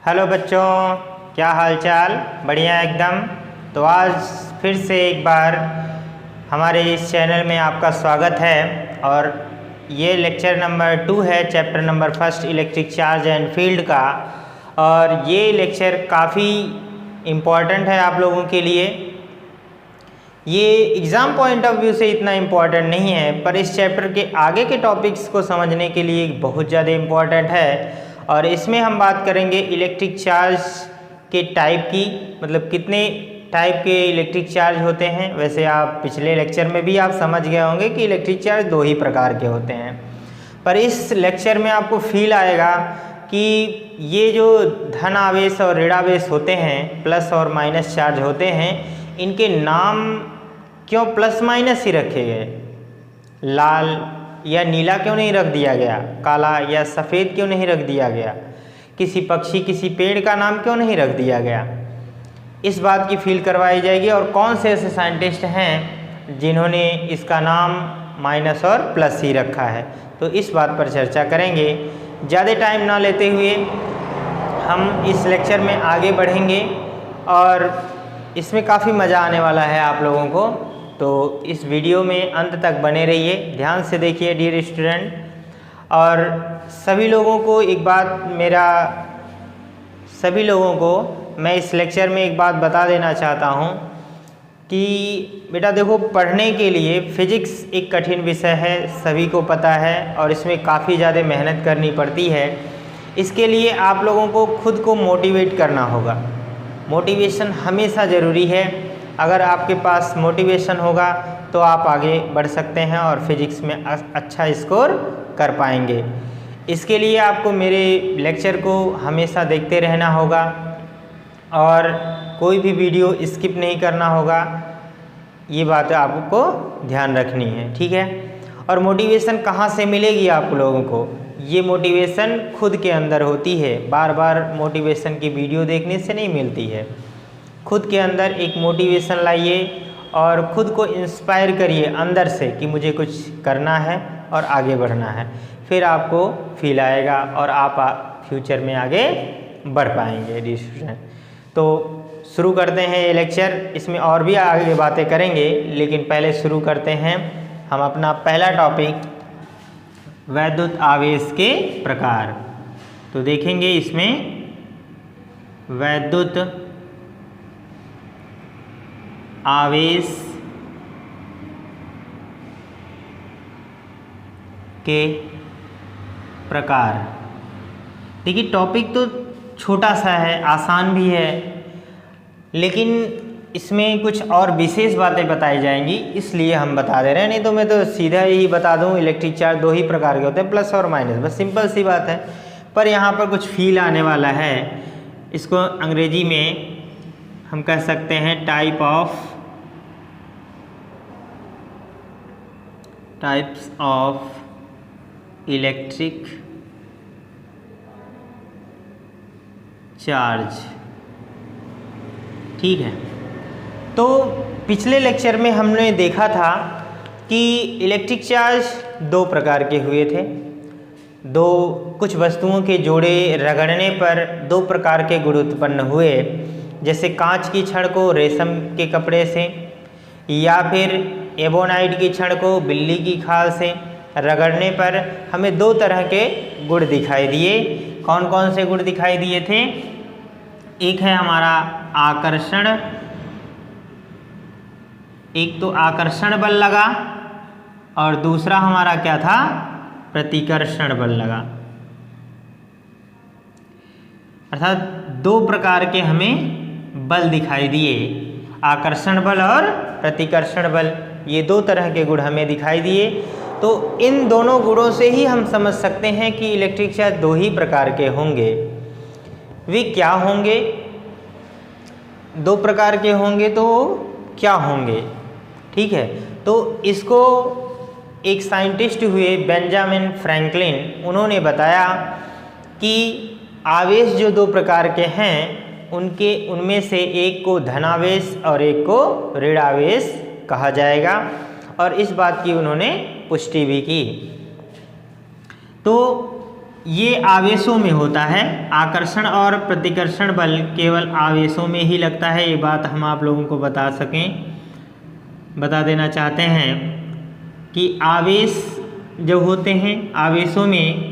Hello बच्चों, क्या हाल चाल? बढ़िया एकदम। तो आज फिर से एक बार हमारे इस चैनल में आपका स्वागत है और ये लेक्चर नंबर 2 है, chapter number 1 electric charge and field का। और ये लेक्चर काफ़ी इम्पॉर्टेंट है आप लोगों के लिए। ये एग्ज़ाम पॉइंट ऑफ व्यू से इतना इम्पॉर्टेंट नहीं है, पर इस चैप्टर के आगे के टॉपिक्स को समझने के लिए बहुत ज़्यादा इम्पॉर्टेंट है। और इसमें हम बात करेंगे इलेक्ट्रिक चार्ज के टाइप की, मतलब कितने टाइप के इलेक्ट्रिक चार्ज होते हैं। वैसे आप पिछले लेक्चर में भी आप समझ गए होंगे कि इलेक्ट्रिक चार्ज 2 ही प्रकार के होते हैं, पर इस लेक्चर में आपको फील आएगा कि ये जो धन आवेश और ऋण आवेश होते हैं, प्लस और माइनस चार्ज होते हैं, इनके नाम क्यों प्लस माइनस ही रखे गए? लाल या नीला क्यों नहीं रख दिया गया? काला या सफ़ेद क्यों नहीं रख दिया गया? किसी पक्षी, किसी पेड़ का नाम क्यों नहीं रख दिया गया? इस बात की फील करवाई जाएगी। और कौन से ऐसे साइंटिस्ट हैं जिन्होंने इसका नाम माइनस और प्लस ही रखा है, तो इस बात पर चर्चा करेंगे। ज़्यादा टाइम ना लेते हुए हम इस लेक्चर में आगे बढ़ेंगे और इसमें काफ़ी मज़ा आने वाला है आप लोगों को। तो इस वीडियो में अंत तक बने रहिए, ध्यान से देखिए डियर स्टूडेंट। और सभी लोगों को मैं इस लेक्चर में एक बात बता देना चाहता हूँ कि बेटा देखो, पढ़ने के लिए फिजिक्स एक कठिन विषय है, सभी को पता है, और इसमें काफ़ी ज़्यादा मेहनत करनी पड़ती है। इसके लिए आप लोगों को खुद को मोटिवेट करना होगा। मोटिवेशन हमेशा ज़रूरी है। अगर आपके पास मोटिवेशन होगा तो आप आगे बढ़ सकते हैं और फिजिक्स में अच्छा स्कोर कर पाएंगे। इसके लिए आपको मेरे लेक्चर को हमेशा देखते रहना होगा और कोई भी वीडियो स्किप नहीं करना होगा। ये बात आपको ध्यान रखनी है, ठीक है? और मोटिवेशन कहाँ से मिलेगी आप लोगों को? ये मोटिवेशन खुद के अंदर होती है, बार बार मोटिवेशन की वीडियो देखने से नहीं मिलती है। खुद के अंदर एक मोटिवेशन लाइए और खुद को इंस्पायर करिए अंदर से कि मुझे कुछ करना है और आगे बढ़ना है। फिर आपको फील आएगा और आप फ्यूचर में आगे बढ़ पाएंगे स्टूडेंट। तो शुरू करते हैं ये लेक्चर। इसमें और भी आगे बातें करेंगे, लेकिन पहले शुरू करते हैं हम अपना पहला टॉपिक, वैद्युत आवेश के प्रकार। तो देखेंगे इसमें वैद्युत आवेश के प्रकार। देखिए, टॉपिक तो छोटा सा है, आसान भी है, लेकिन इसमें कुछ और विशेष बातें बताई जाएंगी, इसलिए हम बता दे रहे हैं। नहीं तो मैं तो सीधा यही बता दूं इलेक्ट्रिक चार्ज 2 ही प्रकार के होते हैं, प्लस और माइनस, बस सिंपल सी बात है। पर यहाँ पर कुछ फील आने वाला है। इसको अंग्रेजी में हम कह सकते हैं टाइप्स ऑफ इलेक्ट्रिक चार्ज, ठीक है? तो पिछले लेक्चर में हमने देखा था कि इलेक्ट्रिक चार्ज 2 प्रकार के हुए थे। कुछ वस्तुओं के जोड़े रगड़ने पर 2 प्रकार के गुण उत्पन्न हुए, जैसे कांच की छड़ को रेशम के कपड़े से, या फिर एबोनाइट की छड़ को बिल्ली की खाल से रगड़ने पर हमें 2 तरह के गुण दिखाई दिए। कौन कौन से गुण दिखाई दिए थे? एक है हमारा आकर्षण, एक तो आकर्षण बल लगा और दूसरा हमारा क्या था? प्रतिकर्षण बल लगा। अर्थात 2 प्रकार के हमें बल दिखाई दिए, आकर्षण बल और प्रतिकर्षण बल। ये 2 तरह के गुण हमें दिखाई दिए। तो इन दोनों गुणों से ही हम समझ सकते हैं कि इलेक्ट्रिक चार्ज 2 ही प्रकार के होंगे। वे क्या होंगे? 2 प्रकार के होंगे तो क्या होंगे, ठीक है? तो इसको एक साइंटिस्ट हुए बेंजामिन फ्रैंकलिन, उन्होंने बताया कि आवेश जो 2 प्रकार के हैं उनमें से एक को धनावेश और एक को ऋण आवेश कहा जाएगा, और इस बात की उन्होंने पुष्टि भी की। तो ये आवेशों में होता है। आकर्षण और प्रतिकर्षण बल केवल आवेशों में ही लगता है, ये बात हम आप लोगों को बता देना चाहते हैं कि आवेश जब होते हैं, आवेशों में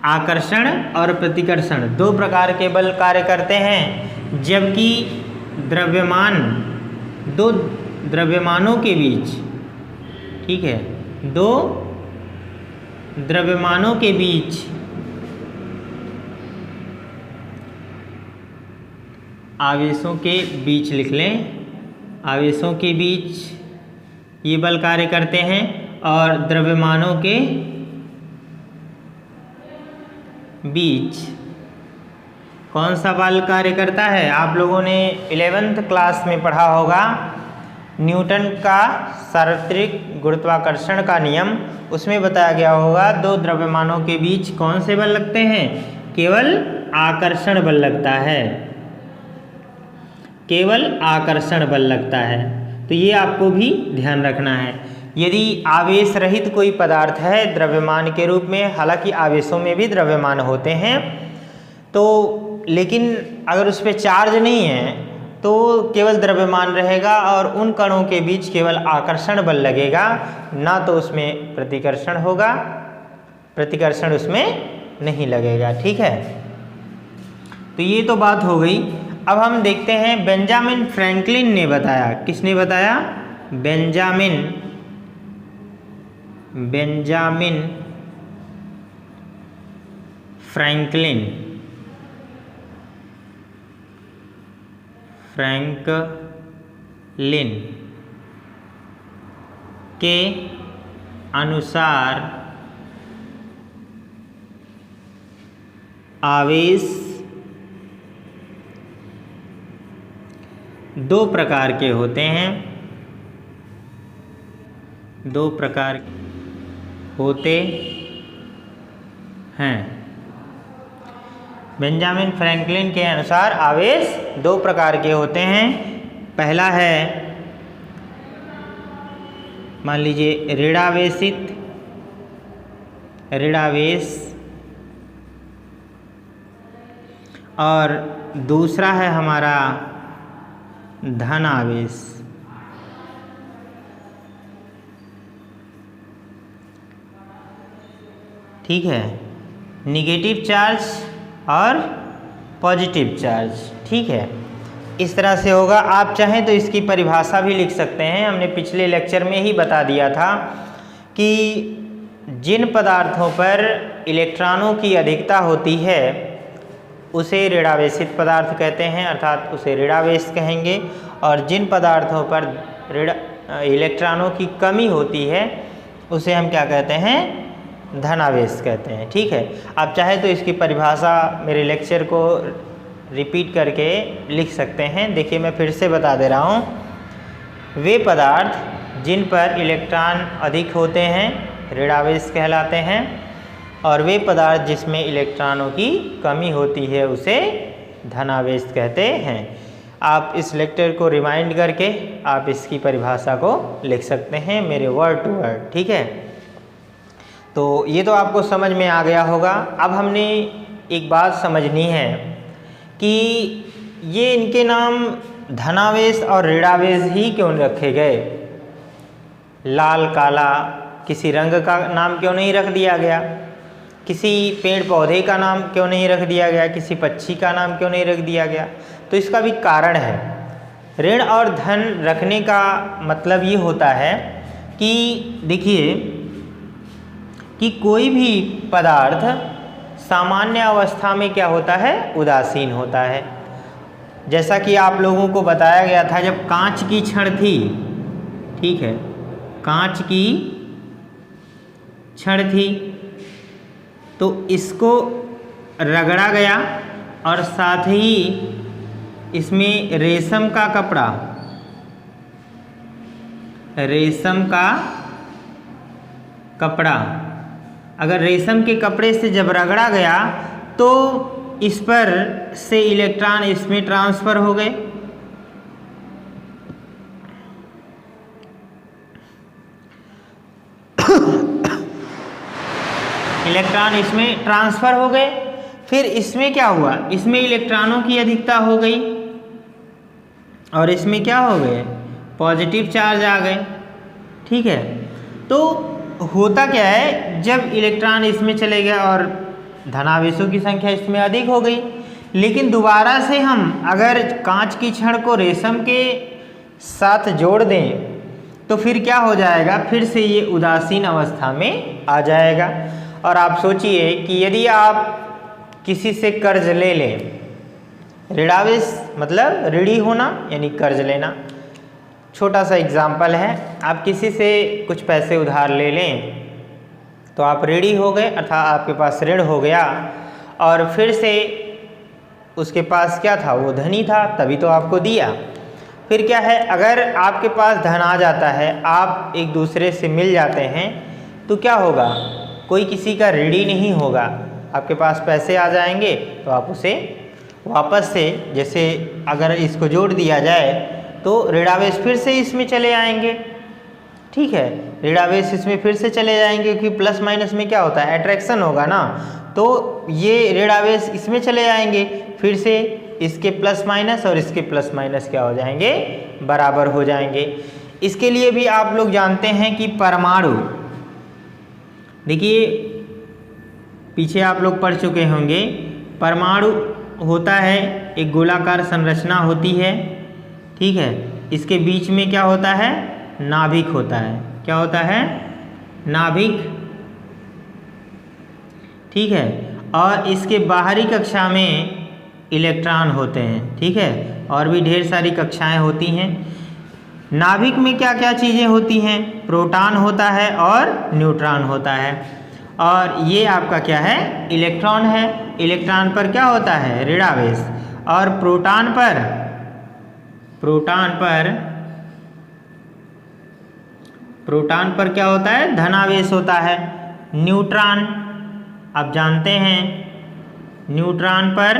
आकर्षण और प्रतिकर्षण दो प्रकार के बल कार्य करते हैं, जबकि दो द्रव्यमानों के बीच, ठीक है, दो द्रव्यमानों के बीच आवेशों के बीच लिख लें, आवेशों के बीच ये बल कार्य करते हैं और द्रव्यमानों के बीच कौन सा बल कार्य करता है? आप लोगों ने 11th क्लास में पढ़ा होगा न्यूटन का सार्वत्रिक गुरुत्वाकर्षण का नियम, उसमें बताया गया होगा दो द्रव्यमानों के बीच कौन से बल लगते हैं? केवल आकर्षण बल लगता है, केवल आकर्षण बल लगता है। तो ये आपको भी ध्यान रखना है। यदि आवेश रहित कोई पदार्थ है द्रव्यमान के रूप में, हालांकि आवेशों में भी द्रव्यमान होते हैं, तो लेकिन अगर उस पर चार्ज नहीं है तो केवल द्रव्यमान रहेगा और उन कणों के बीच केवल आकर्षण बल लगेगा, ना तो उसमें प्रतिकर्षण होगा, प्रतिकर्षण उसमें नहीं लगेगा। ठीक है, तो ये तो बात हो गई। अब हम देखते हैं बेंजामिन फ्रैंकलिन ने बताया। किसने बताया? बेंजामिन फ्रैंकलिन के अनुसार आवेश दो प्रकार के होते हैं, दो प्रकार होते हैं। बेंजामिन फ्रैंकलिन के अनुसार आवेश दो प्रकार के होते हैं। पहला है, मान लीजिए ऋणावेश, और दूसरा है हमारा धनावेश। ठीक है, निगेटिव चार्ज और पॉजिटिव चार्ज। ठीक है, इस तरह से होगा। आप चाहें तो इसकी परिभाषा भी लिख सकते हैं। हमने पिछले लेक्चर में ही बता दिया था कि जिन पदार्थों पर इलेक्ट्रॉनों की अधिकता होती है उसे ऋणावेशित पदार्थ कहते हैं, अर्थात उसे ऋणावेश कहेंगे, और जिन पदार्थों पर इलेक्ट्रॉनों की कमी होती है उसे हम क्या कहते हैं? धनावेश कहते हैं। ठीक है, आप चाहे तो इसकी परिभाषा मेरे लेक्चर को रिपीट करके लिख सकते हैं। देखिए, मैं फिर से बता दे रहा हूँ। वे पदार्थ जिन पर इलेक्ट्रॉन अधिक होते हैं ऋणावेश कहलाते हैं, और वे पदार्थ जिसमें इलेक्ट्रॉनों की कमी होती है उसे धनावेश कहते हैं। आप इस लेक्चर को रिमाइंड करके आप इसकी परिभाषा को लिख सकते हैं मेरे वर्ड टू वर्ड। ठीक है, तो ये तो आपको समझ में आ गया होगा। अब हमने एक बात समझनी है कि ये इनके नाम धनावेश और ऋणावेश ही क्यों रखे गए? लाल काला किसी रंग का नाम क्यों नहीं रख दिया गया? किसी पेड़ पौधे का नाम क्यों नहीं रख दिया गया? किसी पक्षी का नाम क्यों नहीं रख दिया गया? तो इसका भी कारण है। ऋण और धन रखने का मतलब ये होता है कि देखिए कि कोई भी पदार्थ सामान्य अवस्था में क्या होता है? उदासीन होता है। जैसा कि आप लोगों को बताया गया था, जब कांच की छड़ थी, ठीक है, कांच की छड़ थी, तो इसको रगड़ा गया और साथ ही इसमें रेशम का कपड़ा, अगर रेशम के कपड़े से जब रगड़ा गया तो इस पर से इलेक्ट्रॉन इसमें ट्रांसफ़र हो गए। इलेक्ट्रॉन इसमें ट्रांसफ़र हो गए। फिर इसमें क्या हुआ, इसमें इलेक्ट्रॉनों की अधिकता हो गई और इसमें क्या हो गए, पॉजिटिव चार्ज आ गए। ठीक है, तो होता क्या है, जब इलेक्ट्रॉन इसमें चले गए और धनावेशों की संख्या इसमें अधिक हो गई, लेकिन दोबारा से हम अगर कांच की छड़ को रेशम के साथ जोड़ दें तो फिर क्या हो जाएगा, फिर से ये उदासीन अवस्था में आ जाएगा। और आप सोचिए कि यदि आप किसी से कर्ज ले लें, ऋणावेश मतलब ऋणी होना यानी कर्ज लेना। छोटा सा एग्जाम्पल है, आप किसी से कुछ पैसे उधार ले लें तो आप ऋणी हो गए, अर्थात आपके पास ऋण हो गया, और फिर से उसके पास क्या था, वो धनी था तभी तो आपको दिया। फिर क्या है, अगर आपके पास धन आ जाता है, आप एक दूसरे से मिल जाते हैं, तो क्या होगा, कोई किसी का ऋणी नहीं होगा। आपके पास पैसे आ जाएंगे तो आप उसे वापस से, जैसे अगर इसको जोड़ दिया जाए तो ऋणावेश फिर से इसमें चले आएंगे। ठीक है, ऋणावेश इसमें फिर से चले जाएंगे क्योंकि प्लस माइनस में क्या होता है, अट्रैक्शन होगा ना, तो ये ऋणावेश इसमें चले आएंगे, फिर से इसके प्लस माइनस और इसके प्लस माइनस क्या हो जाएंगे, बराबर हो जाएंगे। इसके लिए भी आप लोग जानते हैं कि परमाणु, देखिए पीछे आप लोग पढ़ चुके होंगे, परमाणु होता है एक गोलाकार संरचना होती है। ठीक है, इसके बीच में क्या होता है, नाभिक होता है। क्या होता है, नाभिक। ठीक है, और इसके बाहरी कक्षा में इलेक्ट्रॉन होते हैं। ठीक है, और भी ढेर सारी कक्षाएं होती हैं। नाभिक में क्या क्या चीज़ें होती हैं, प्रोटॉन होता है और न्यूट्रॉन होता है, और ये आपका क्या है, इलेक्ट्रॉन है। इलेक्ट्रॉन पर क्या होता है, ऋणावेश, और प्रोटॉन पर क्या होता है, धनावेश होता है। न्यूट्रॉन आप जानते हैं, न्यूट्रॉन पर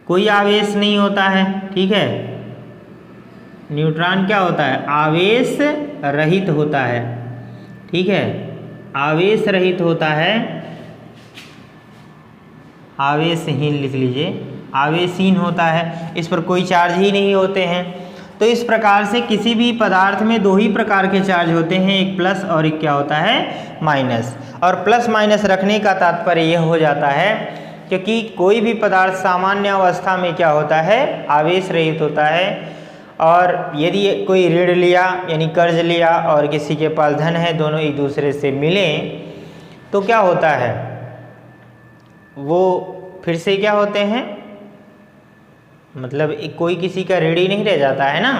कोई आवेश नहीं होता है। ठीक है, न्यूट्रॉन क्या होता है, आवेश रहित होता है। ठीक है, आवेश रहित होता है, आवेशहीन लिख लीजिए, आवेशहीन होता है, इस पर कोई चार्ज ही नहीं होते हैं। तो इस प्रकार से किसी भी पदार्थ में दो ही प्रकार के चार्ज होते हैं, एक प्लस और एक क्या होता है, माइनस। और प्लस माइनस रखने का तात्पर्य यह हो जाता है क्योंकि कोई भी पदार्थ सामान्य अवस्था में क्या होता है, आवेश रहित होता है। और यदि कोई ऋण लिया यानी कर्ज लिया और किसी के पास धन है, दोनों एक दूसरे से मिलें तो क्या होता है, वो फिर से क्या होते हैं, मतलब कोई किसी का ऋणी नहीं रह जाता है ना।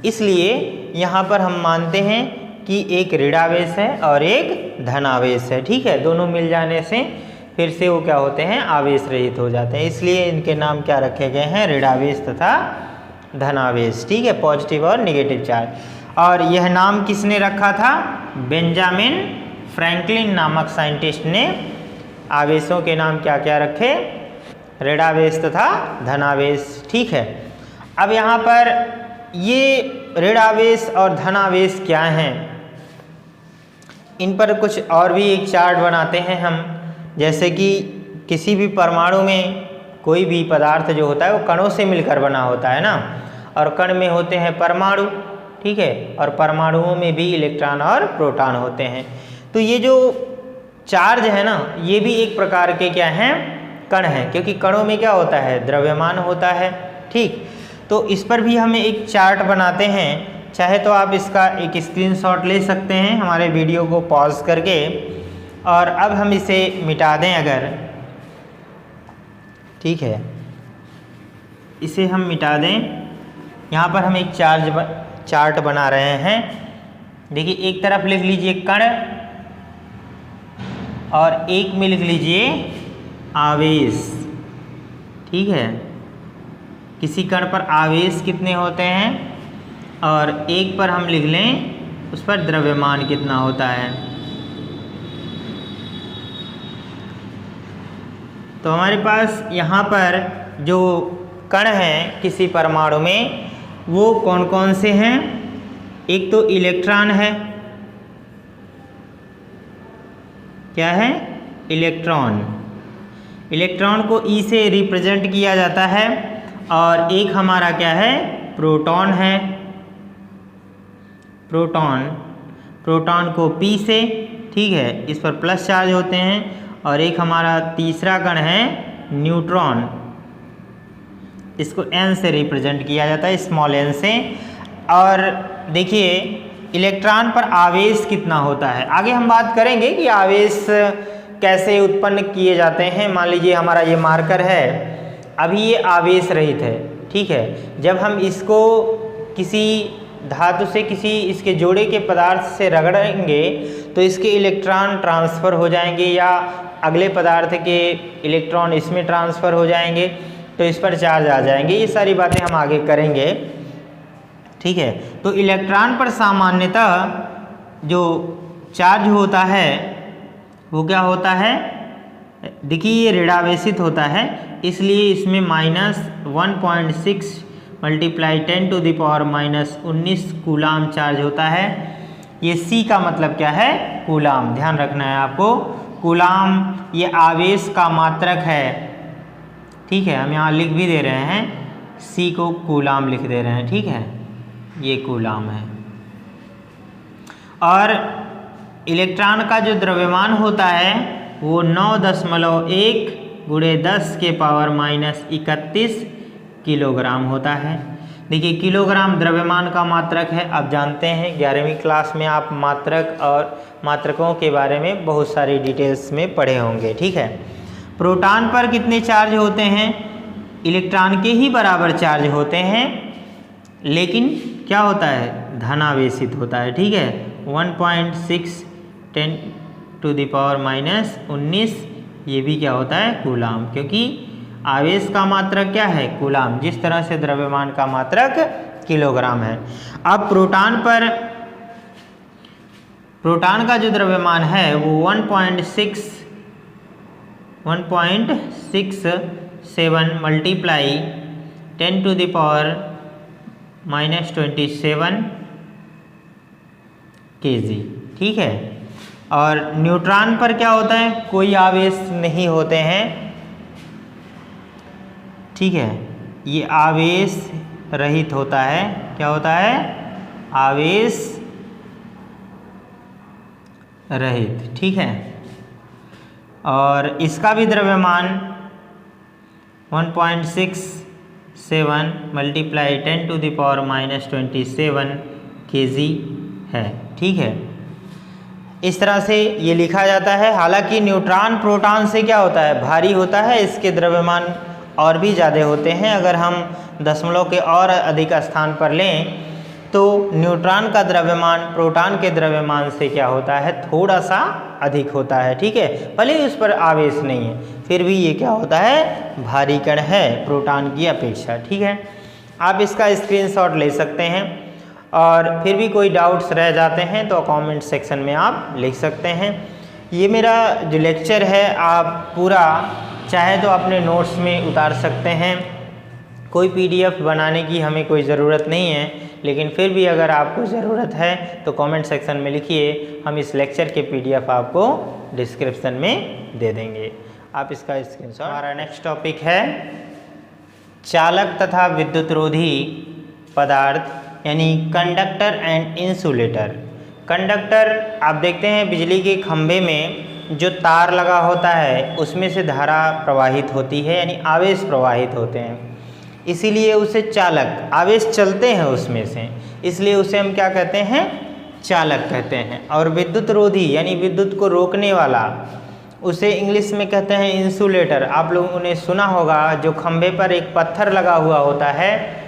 इसलिए यहाँ पर हम मानते हैं कि एक ऋणावेश है और एक धनावेश है। ठीक है, दोनों मिल जाने से फिर से वो क्या होते हैं, आवेश रहित हो जाते हैं। इसलिए इनके नाम क्या रखे गए हैं, ऋणावेश तथा धनावेश। ठीक है, पॉजिटिव और निगेटिव चार्ज। और यह नाम किसने रखा था, बेंजामिन फ्रैंकलिन नामक साइंटिस्ट ने आवेशों के नाम क्या क्या रखे, ऋणावेश तथा धनावेश। ठीक है, अब यहाँ पर ये ऋणावेश और धनावेश क्या हैं, इन पर कुछ और भी एक चार्ट बनाते हैं हम। जैसे कि किसी भी परमाणु में कोई भी पदार्थ जो होता है वो कणों से मिलकर बना होता है ना, और कण में होते हैं परमाणु। ठीक है, और परमाणुओं में भी इलेक्ट्रॉन और प्रोटॉन होते हैं। तो ये जो चार्ज है ना, ये भी एक प्रकार के क्या हैं, कण हैं, क्योंकि कणों में क्या होता है, द्रव्यमान होता है। ठीक, तो इस पर भी हम एक चार्ट बनाते हैं। चाहे तो आप इसका एक स्क्रीनशॉट ले सकते हैं हमारे वीडियो को पॉज करके, और अब हम इसे मिटा दें अगर, ठीक है, इसे हम मिटा दें। यहाँ पर हम एक चार्ट बना रहे हैं। देखिए, एक तरफ लिख लीजिए कण और एक में लिख लीजिए आवेश। ठीक है, किसी कण पर आवेश कितने होते हैं और एक पर हम लिख लें उस पर द्रव्यमान कितना होता है। तो हमारे पास यहाँ पर जो कण हैं किसी परमाणु में, वो कौन कौन से हैं, एक तो इलेक्ट्रॉन है, क्या है? इलेक्ट्रॉन। इलेक्ट्रॉन को ई से रिप्रेजेंट किया जाता है और एक हमारा क्या है? प्रोटॉन है। प्रोटॉन को पी से, ठीक है, इस पर प्लस चार्ज होते हैं। और एक हमारा तीसरा कण है न्यूट्रॉन, इसको एन से रिप्रेजेंट किया जाता है, स्मॉल एन से। और देखिए इलेक्ट्रॉन पर आवेश कितना होता है, आगे हम बात करेंगे कि आवेश कैसे उत्पन्न किए जाते हैं। मान लीजिए हमारा ये मार्कर है, अभी ये आवेश रहित है, ठीक है। जब हम इसको किसी धातु से, किसी इसके जोड़े के पदार्थ से रगड़ेंगे तो इसके इलेक्ट्रॉन ट्रांसफ़र हो जाएंगे या अगले पदार्थ के इलेक्ट्रॉन इसमें ट्रांसफ़र हो जाएंगे, तो इस पर चार्ज आ जाएंगे। ये सारी बातें हम आगे करेंगे, ठीक है। तो इलेक्ट्रॉन पर सामान्यतः जो चार्ज होता है वो क्या होता है? देखिए ये ऋणावेशित होता है, इसलिए इसमें -1.6 मल्टीप्लाई 10⁻⁻19 कूलाम चार्ज होता है। ये सी का मतलब क्या है? कूलाम। ध्यान रखना है आपको, कूलाम ये आवेश का मात्रक है, ठीक है। हम यहाँ लिख भी दे रहे हैं, सी को कूलाम लिख दे रहे हैं, ठीक है, ये कूलाम है। और इलेक्ट्रॉन का जो द्रव्यमान होता है वो 9.1 × 10⁻⁻31 किलोग्राम होता है। देखिए किलोग्राम द्रव्यमान का मात्रक है। आप जानते हैं 11वीं क्लास में आप मात्रक और मात्रकों के बारे में बहुत सारी डिटेल्स में पढ़े होंगे, ठीक है। प्रोटॉन पर कितने चार्ज होते हैं? इलेक्ट्रॉन के ही बराबर चार्ज होते हैं, लेकिन क्या होता है? धनावेशित होता है, ठीक है। 1.6 10⁻⁻19 ये भी क्या होता है? कूलाम, क्योंकि आवेश का मात्रक क्या है? कूलाम, जिस तरह से द्रव्यमान का मात्रक किलोग्राम है। अब प्रोटॉन का जो द्रव्यमान है वो 1.67 मल्टीप्लाई 10⁻⁻27 kg, ठीक है। और न्यूट्रॉन पर क्या होता है? कोई आवेश नहीं होते हैं, ठीक है। ये आवेश रहित होता है। क्या होता है? आवेश रहित, ठीक है। और इसका भी द्रव्यमान 1.67 मल्टीप्लाई 10⁻⁻27 kg है, ठीक है। इस तरह से ये लिखा जाता है। हालांकि न्यूट्रॉन प्रोटॉन से क्या होता है? भारी होता है, इसके द्रव्यमान और भी ज़्यादा होते हैं। अगर हम दशमलव के और अधिक स्थान पर लें तो न्यूट्रॉन का द्रव्यमान प्रोटॉन के द्रव्यमान से क्या होता है? थोड़ा सा अधिक होता है, ठीक है। भले ही उस पर आवेश नहीं है, फिर भी ये क्या होता है? भारी कण है प्रोटॉन की अपेक्षा, ठीक है। आप इसका स्क्रीनशॉट ले सकते हैं और फिर भी कोई डाउट्स रह जाते हैं तो कमेंट सेक्शन में आप लिख सकते हैं। ये मेरा जो लेक्चर है आप पूरा चाहे तो अपने नोट्स में उतार सकते हैं। कोई PDF बनाने की हमें कोई ज़रूरत नहीं है, लेकिन फिर भी अगर आपको ज़रूरत है तो कमेंट सेक्शन में लिखिए, हम इस लेक्चर के PDF आपको डिस्क्रिप्शन में दे देंगे। आप इसका स्क्रीनशॉट। हमारा नेक्स्ट टॉपिक है चालक तथा विद्युतरोधी पदार्थ यानी कंडक्टर एंड इंसुलेटर। कंडक्टर आप देखते हैं बिजली के खंभे में जो तार लगा होता है उसमें से धारा प्रवाहित होती है, यानी आवेश प्रवाहित होते हैं, इसीलिए उसे चालक, आवेश चलते हैं उसमें से, इसलिए उसे हम क्या कहते हैं? चालक कहते हैं। और विद्युत रोधी यानी विद्युत को रोकने वाला, उसे इंग्लिश में कहते हैं इंसुलेटर। आप लोगों ने सुना होगा जो खंभे पर एक पत्थर लगा हुआ होता है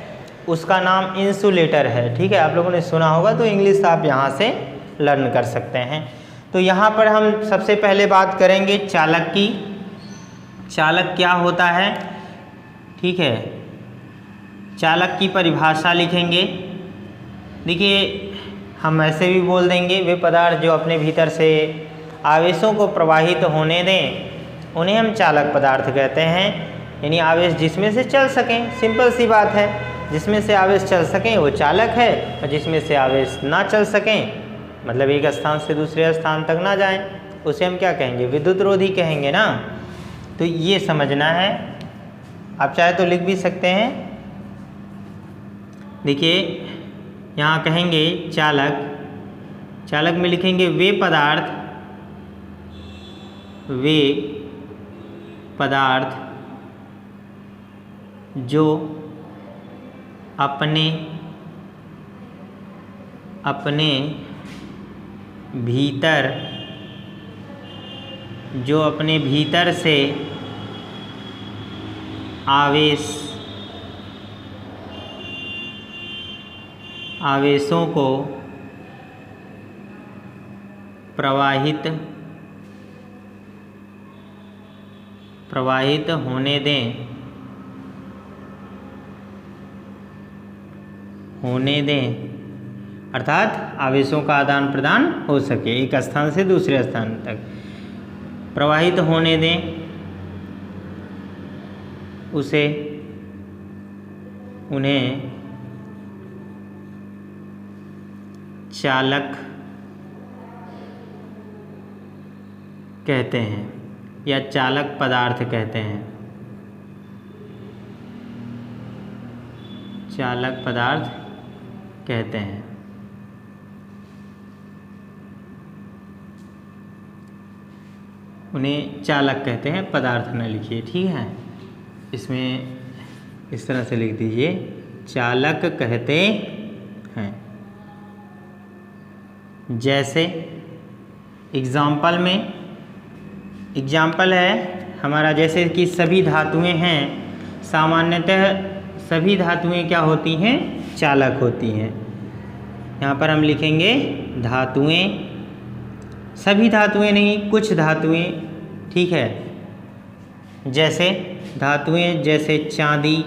उसका नाम इंसुलेटर है, ठीक है। आप लोगों ने सुना होगा, तो इंग्लिश आप यहाँ से लर्न कर सकते हैं। तो यहाँ पर हम सबसे पहले बात करेंगे चालक की। चालक क्या होता है, ठीक है। चालक की परिभाषा लिखेंगे। देखिए हम ऐसे भी बोल देंगे, वे पदार्थ जो अपने भीतर से आवेशों को प्रवाहित होने दें उन्हें हम चालक पदार्थ कहते हैं, यानी आवेश जिसमें से चल सकें। सिंपल सी बात है, जिसमें से आवेश चल सकें वो चालक है, और जिसमें से आवेश ना चल सकें मतलब एक स्थान से दूसरे स्थान तक ना जाएं उसे हम क्या कहेंगे, विद्युत रोधी कहेंगे ना। तो ये समझना है। आप चाहे तो लिख भी सकते हैं। देखिए यहाँ कहेंगे चालक, चालक में लिखेंगे वे पदार्थ जो अपने भीतर से आवेशों को प्रवाहित होने दें, अर्थात आवेशों का आदान प्रदान हो सके, एक स्थान से दूसरे स्थान तक प्रवाहित होने दें, उन्हें चालक कहते हैं या चालक पदार्थ कहते हैं। चालक पदार्थ कहते हैं। उन्हें चालक कहते हैं, पदार्थ न लिखिए, ठीक है। इसमें इस तरह से लिख दीजिए, चालक कहते हैं। जैसे एग्जाम्पल है हमारा, जैसे कि सभी धातुएं हैं, सामान्यतः सभी धातुएं क्या होती हैं, चालक होती हैं। यहाँ पर हम लिखेंगे धातुएं, सभी धातुएं नहीं, कुछ धातुएं, ठीक है। जैसे धातुएं जैसे चांदी,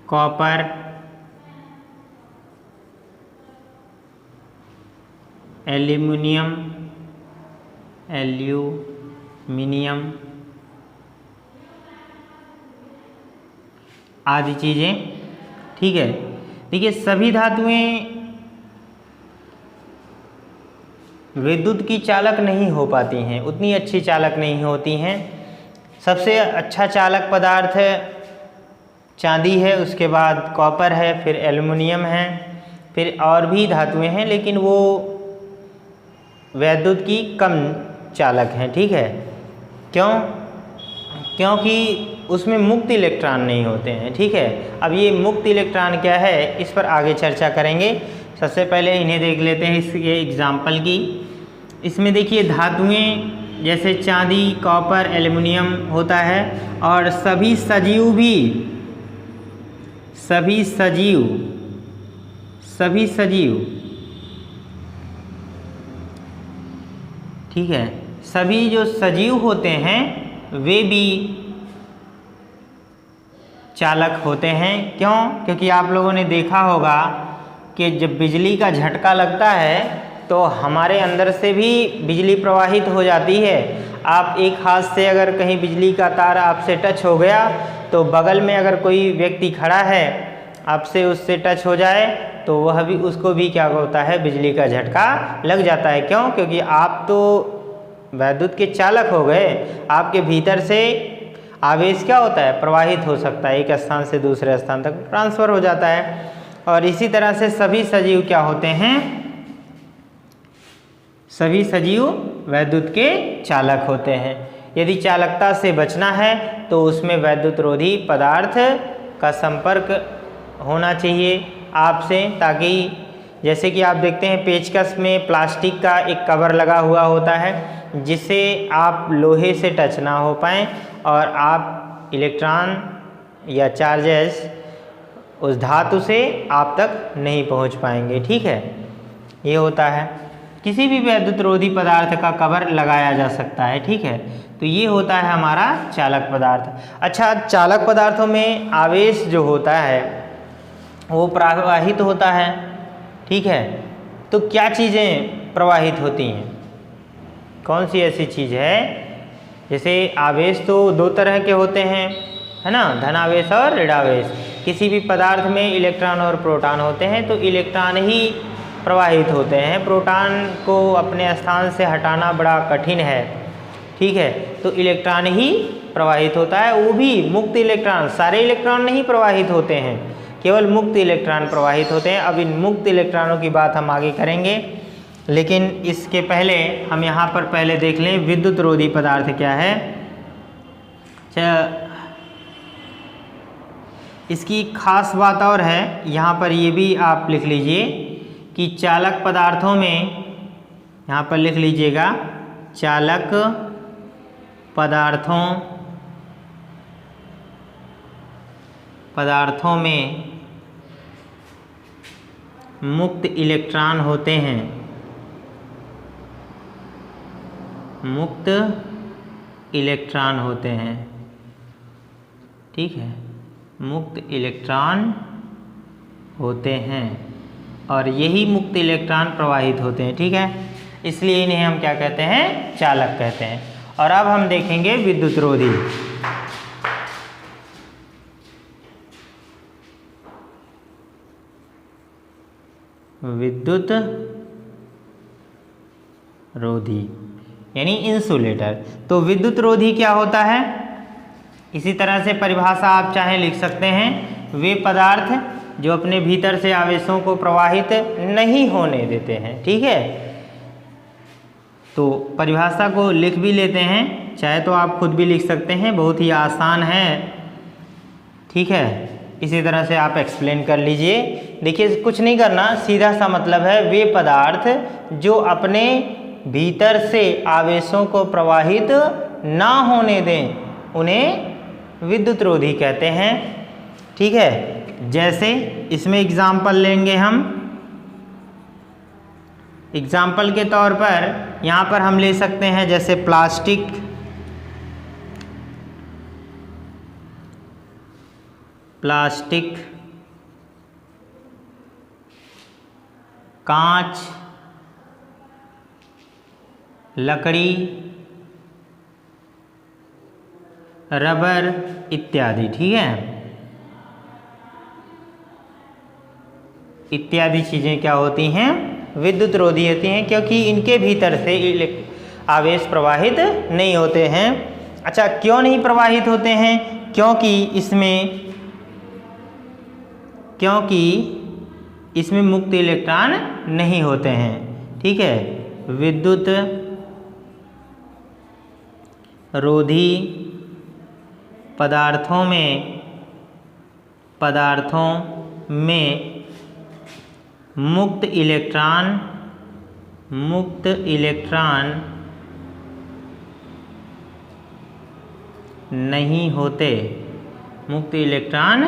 कॉपर, एल्यूमिनियम आदि चीज़ें, ठीक है। देखिए सभी धातुएं विद्युत की चालक नहीं हो पाती हैं, उतनी अच्छी चालक नहीं होती हैं। सबसे अच्छा चालक पदार्थ चांदी है, उसके बाद कॉपर है, फिर एल्युमिनियम है, फिर और भी धातुएं हैं, लेकिन वो विद्युत की कम चालक हैं, ठीक है। क्योंकि उसमें मुक्त इलेक्ट्रॉन नहीं होते हैं, ठीक है। अब ये मुक्त इलेक्ट्रॉन क्या है, इस पर आगे चर्चा करेंगे। सबसे पहले इन्हें देख लेते हैं, इसके एग्जाम्पल की। इसमें देखिए धातुएं जैसे चांदी, कॉपर, एल्युमिनियम होता है, और सभी सजीव, ठीक है। सभी जो सजीव होते हैं वे भी चालक होते हैं। क्यों? क्योंकि आप लोगों ने देखा होगा कि जब बिजली का झटका लगता है तो हमारे अंदर से भी बिजली प्रवाहित हो जाती है। आप एक हाथ से अगर कहीं बिजली का तार आपसे टच हो गया तो बगल में अगर कोई व्यक्ति खड़ा है आपसे उससे टच हो जाए तो वह भी, उसको भी क्या होता है, बिजली का झटका लग जाता है। क्यों? क्योंकि आप तो विद्युत के चालक हो गए, आपके भीतर से आवेश क्या होता है, प्रवाहित हो सकता है, एक स्थान से दूसरे स्थान तक ट्रांसफ़र हो जाता है। और इसी तरह से सभी सजीव क्या होते हैं, सभी सजीव विद्युत के चालक होते हैं। यदि चालकता से बचना है तो उसमें विद्युत रोधी पदार्थ का संपर्क होना चाहिए आपसे, ताकि जैसे कि आप देखते हैं पेचकस में प्लास्टिक का एक कवर लगा हुआ होता है जिससे आप लोहे से टच ना हो पाएँ और आप इलेक्ट्रॉन या चार्जेस उस धातु से आप तक नहीं पहुंच पाएंगे, ठीक है। ये होता है, किसी भी विद्युत रोधी पदार्थ का कवर लगाया जा सकता है, ठीक है। तो ये होता है हमारा चालक पदार्थ। अच्छा, चालक पदार्थों में आवेश जो होता है वो प्रवाहित होता है, ठीक है। तो क्या चीज़ें प्रवाहित होती हैं, कौन सी ऐसी चीज़ है, जैसे आवेश तो दो तरह के होते हैं, है ना, धनावेश और ऋणावेश। किसी भी पदार्थ में इलेक्ट्रॉन और प्रोटॉन होते हैं तो इलेक्ट्रॉन ही प्रवाहित होते हैं, प्रोटॉन को अपने स्थान से हटाना बड़ा कठिन है, ठीक है। तो इलेक्ट्रॉन ही प्रवाहित होता है, वो भी मुक्त इलेक्ट्रॉन, सारे इलेक्ट्रॉन नहीं प्रवाहित होते हैं, केवल मुक्त इलेक्ट्रॉन प्रवाहित होते हैं। अब इन मुक्त इलेक्ट्रॉनों की बात हम आगे करेंगे, लेकिन इसके पहले हम यहाँ पर पहले देख लें विद्युत रोधी पदार्थ क्या है। इसकी खास बात और है, यहाँ पर ये भी आप लिख लीजिए कि चालक पदार्थों में, यहाँ पर लिख लीजिएगा चालक पदार्थों में मुक्त इलेक्ट्रॉन होते हैं, मुक्त इलेक्ट्रॉन होते हैं, ठीक है, मुक्त इलेक्ट्रॉन होते हैं और यही मुक्त इलेक्ट्रॉन प्रवाहित होते हैं, ठीक है। इसलिए इन्हें हम क्या कहते हैं, चालक कहते हैं। और अब हम देखेंगे विद्युत रोधी। विद्युत रोधी यानी इंसुलेटर। तो विद्युत रोधी क्या होता है, इसी तरह से परिभाषा आप चाहे लिख सकते हैं, वे पदार्थ जो अपने भीतर से आवेशों को प्रवाहित नहीं होने देते हैं, ठीक है। तो परिभाषा को लिख भी लेते हैं, चाहे तो आप खुद भी लिख सकते हैं, बहुत ही आसान है, ठीक है। इसी तरह से आप एक्सप्लेन कर लीजिए। देखिए कुछ नहीं करना, सीधा सा मतलब है वे पदार्थ जो अपने भीतर से आवेशों को प्रवाहित ना होने दें, उन्हें विद्युत रोधी कहते हैं, ठीक है। जैसे इसमें एग्जाम्पल लेंगे हम, एग्जाम्पल के तौर पर यहाँ पर हम ले सकते हैं जैसे प्लास्टिक, कांच, लकड़ी, रबर इत्यादि, ठीक है। इत्यादि चीज़ें क्या होती हैं, विद्युत रोधी होती हैं, क्योंकि इनके भीतर से आवेश प्रवाहित नहीं होते हैं। अच्छा, क्यों नहीं प्रवाहित होते हैं, क्योंकि इसमें मुक्त इलेक्ट्रॉन नहीं होते हैं, ठीक है। विद्युत रोधी पदार्थों में मुक्त इलेक्ट्रॉन नहीं होते, मुक्त इलेक्ट्रॉन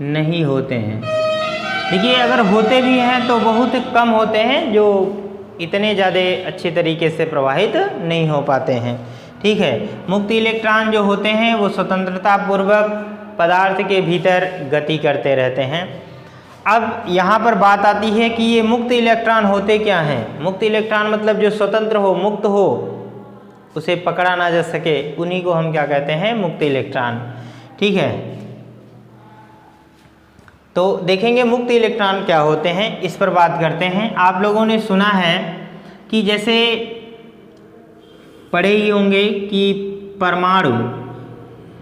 नहीं होते हैं। देखिए अगर होते भी हैं तो बहुत कम होते हैं, जो इतने ज़्यादा अच्छे तरीके से प्रवाहित नहीं हो पाते हैं, ठीक है। मुक्त इलेक्ट्रॉन जो होते हैं वो स्वतंत्रता पूर्वक पदार्थ के भीतर गति करते रहते हैं। अब यहाँ पर बात आती है कि ये मुक्त इलेक्ट्रॉन होते क्या हैं। मुक्त इलेक्ट्रॉन मतलब जो स्वतंत्र हो, मुक्त हो, उसे पकड़ा ना जा सके, उन्हीं को हम क्या कहते हैं, मुक्त इलेक्ट्रॉन, ठीक है। तो देखेंगे मुक्त इलेक्ट्रॉन क्या होते हैं, इस पर बात करते हैं। आप लोगों ने सुना है कि जैसे पढ़े ही होंगे कि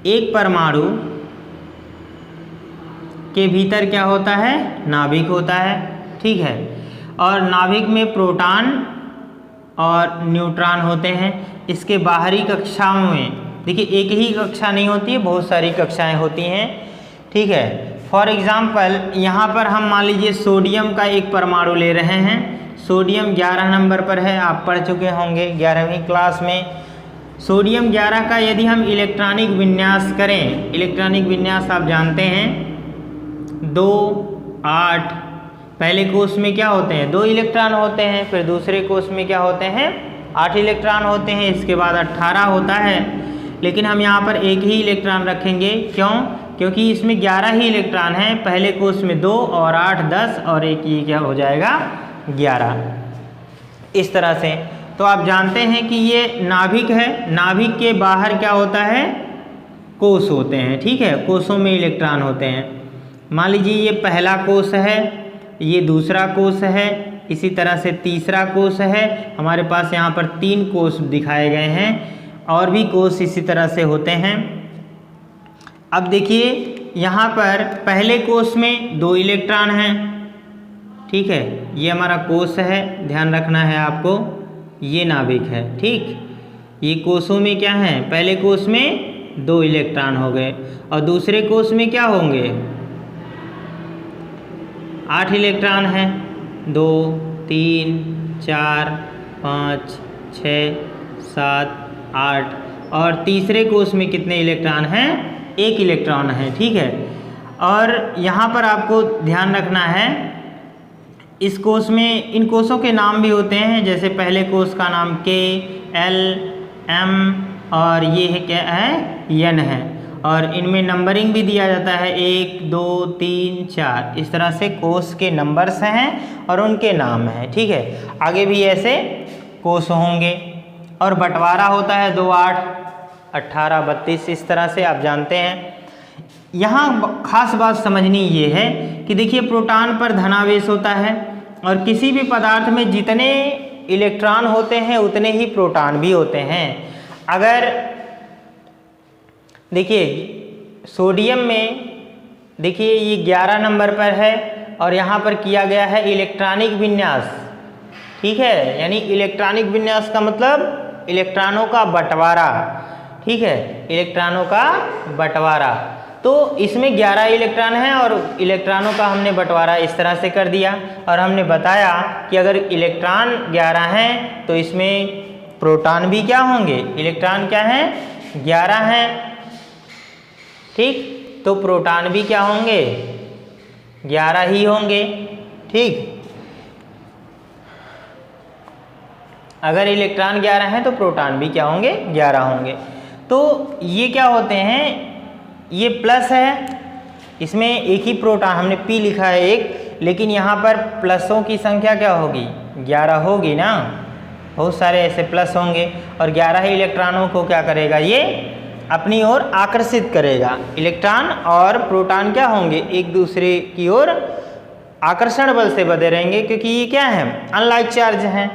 एक परमाणु के भीतर क्या होता है, नाभिक होता है, ठीक है। और नाभिक में प्रोटॉन और न्यूट्रॉन होते हैं। इसके बाहरी कक्षाओं में देखिए एक ही कक्षा नहीं होती है, बहुत सारी कक्षाएं होती हैं, ठीक है। फॉर एग्जाम्पल यहाँ पर हम मान लीजिए सोडियम का एक परमाणु ले रहे हैं। सोडियम 11 नंबर पर है, आप पढ़ चुके होंगे 11वीं क्लास में। सोडियम 11 का यदि हम इलेक्ट्रॉनिक विन्यास करें, इलेक्ट्रॉनिक विन्यास आप जानते हैं 2, 8, पहले कोष में क्या होते हैं, 2 इलेक्ट्रॉन होते हैं, फिर दूसरे कोष में क्या होते हैं, 8 इलेक्ट्रॉन होते हैं, इसके बाद 18 होता है। लेकिन हम यहाँ पर एक ही इलेक्ट्रॉन रखेंगे, क्यों, क्योंकि इसमें 11 ही इलेक्ट्रॉन हैं। पहले कोष में 2 और 8 10 और एक ये क्या हो जाएगा 11, इस तरह से। तो आप जानते हैं कि ये नाभिक है, नाभिक के बाहर क्या होता है, कोष होते हैं, ठीक है, कोषों में इलेक्ट्रॉन होते हैं। मान लीजिए ये पहला कोष है, ये दूसरा कोष है, इसी तरह से तीसरा कोष है। हमारे पास यहाँ पर 3 कोष दिखाए गए हैं, और भी कोष इसी तरह से होते हैं। अब देखिए यहाँ पर पहले कोष में 2 इलेक्ट्रॉन हैं, ठीक है, ये हमारा कोष है, ध्यान रखना है आपको, ये नाभिक है, ठीक। ये कोषों में क्या है, पहले कोष में 2 इलेक्ट्रॉन हो गए, और दूसरे कोष में क्या होंगे, 8 इलेक्ट्रॉन हैं, 2 3 4 5 6 7 8, और तीसरे कोष में कितने इलेक्ट्रॉन हैं, 1 इलेक्ट्रॉन है, ठीक है। और यहाँ पर आपको ध्यान रखना है, इस कोष में इन कोषों के नाम भी होते हैं, जैसे पहले कोष का नाम K L M, और ये है क्या है, N है, और इनमें नंबरिंग भी दिया जाता है 1 2 3 4, इस तरह से कोष के नंबर्स हैं और उनके नाम हैं, ठीक है। आगे भी ऐसे कोष होंगे, और बंटवारा होता है 2 8 18 32, इस तरह से आप जानते हैं। यहाँ खास बात समझनी ये है कि देखिए प्रोटॉन पर धनावेश होता है, और किसी भी पदार्थ में जितने इलेक्ट्रॉन होते हैं उतने ही प्रोटॉन भी होते हैं। अगर देखिए सोडियम में देखिए ये 11 नंबर पर है, और यहाँ पर किया गया है इलेक्ट्रॉनिक विन्यास, ठीक है, यानी इलेक्ट्रॉनिक विन्यास का मतलब इलेक्ट्रॉनों का बंटवारा, ठीक है, इलेक्ट्रॉनों का बंटवारा। तो इसमें 11 इलेक्ट्रॉन हैं, और इलेक्ट्रॉनों का हमने बंटवारा इस तरह से कर दिया, और हमने बताया कि अगर इलेक्ट्रॉन 11 हैं तो इसमें प्रोटॉन भी क्या होंगे, इलेक्ट्रॉन क्या हैं, 11 हैं, ठीक, तो प्रोटॉन भी क्या होंगे, 11 ही होंगे, ठीक। अगर इलेक्ट्रॉन 11 हैं तो प्रोटॉन भी क्या होंगे, 11 होंगे। तो ये क्या होते हैं, ये प्लस है, इसमें एक ही प्रोटॉन, हमने P लिखा है एक, लेकिन यहाँ पर प्लसों की संख्या क्या होगी, 11 होगी ना, बहुत सारे ऐसे प्लस होंगे, और 11 ही इलेक्ट्रॉनों को क्या करेगा, ये अपनी ओर आकर्षित करेगा। इलेक्ट्रॉन और प्रोटॉन क्या होंगे, एक दूसरे की ओर आकर्षण बल से बंधे रहेंगे, क्योंकि ये क्या है, अनलाइक चार्ज हैं,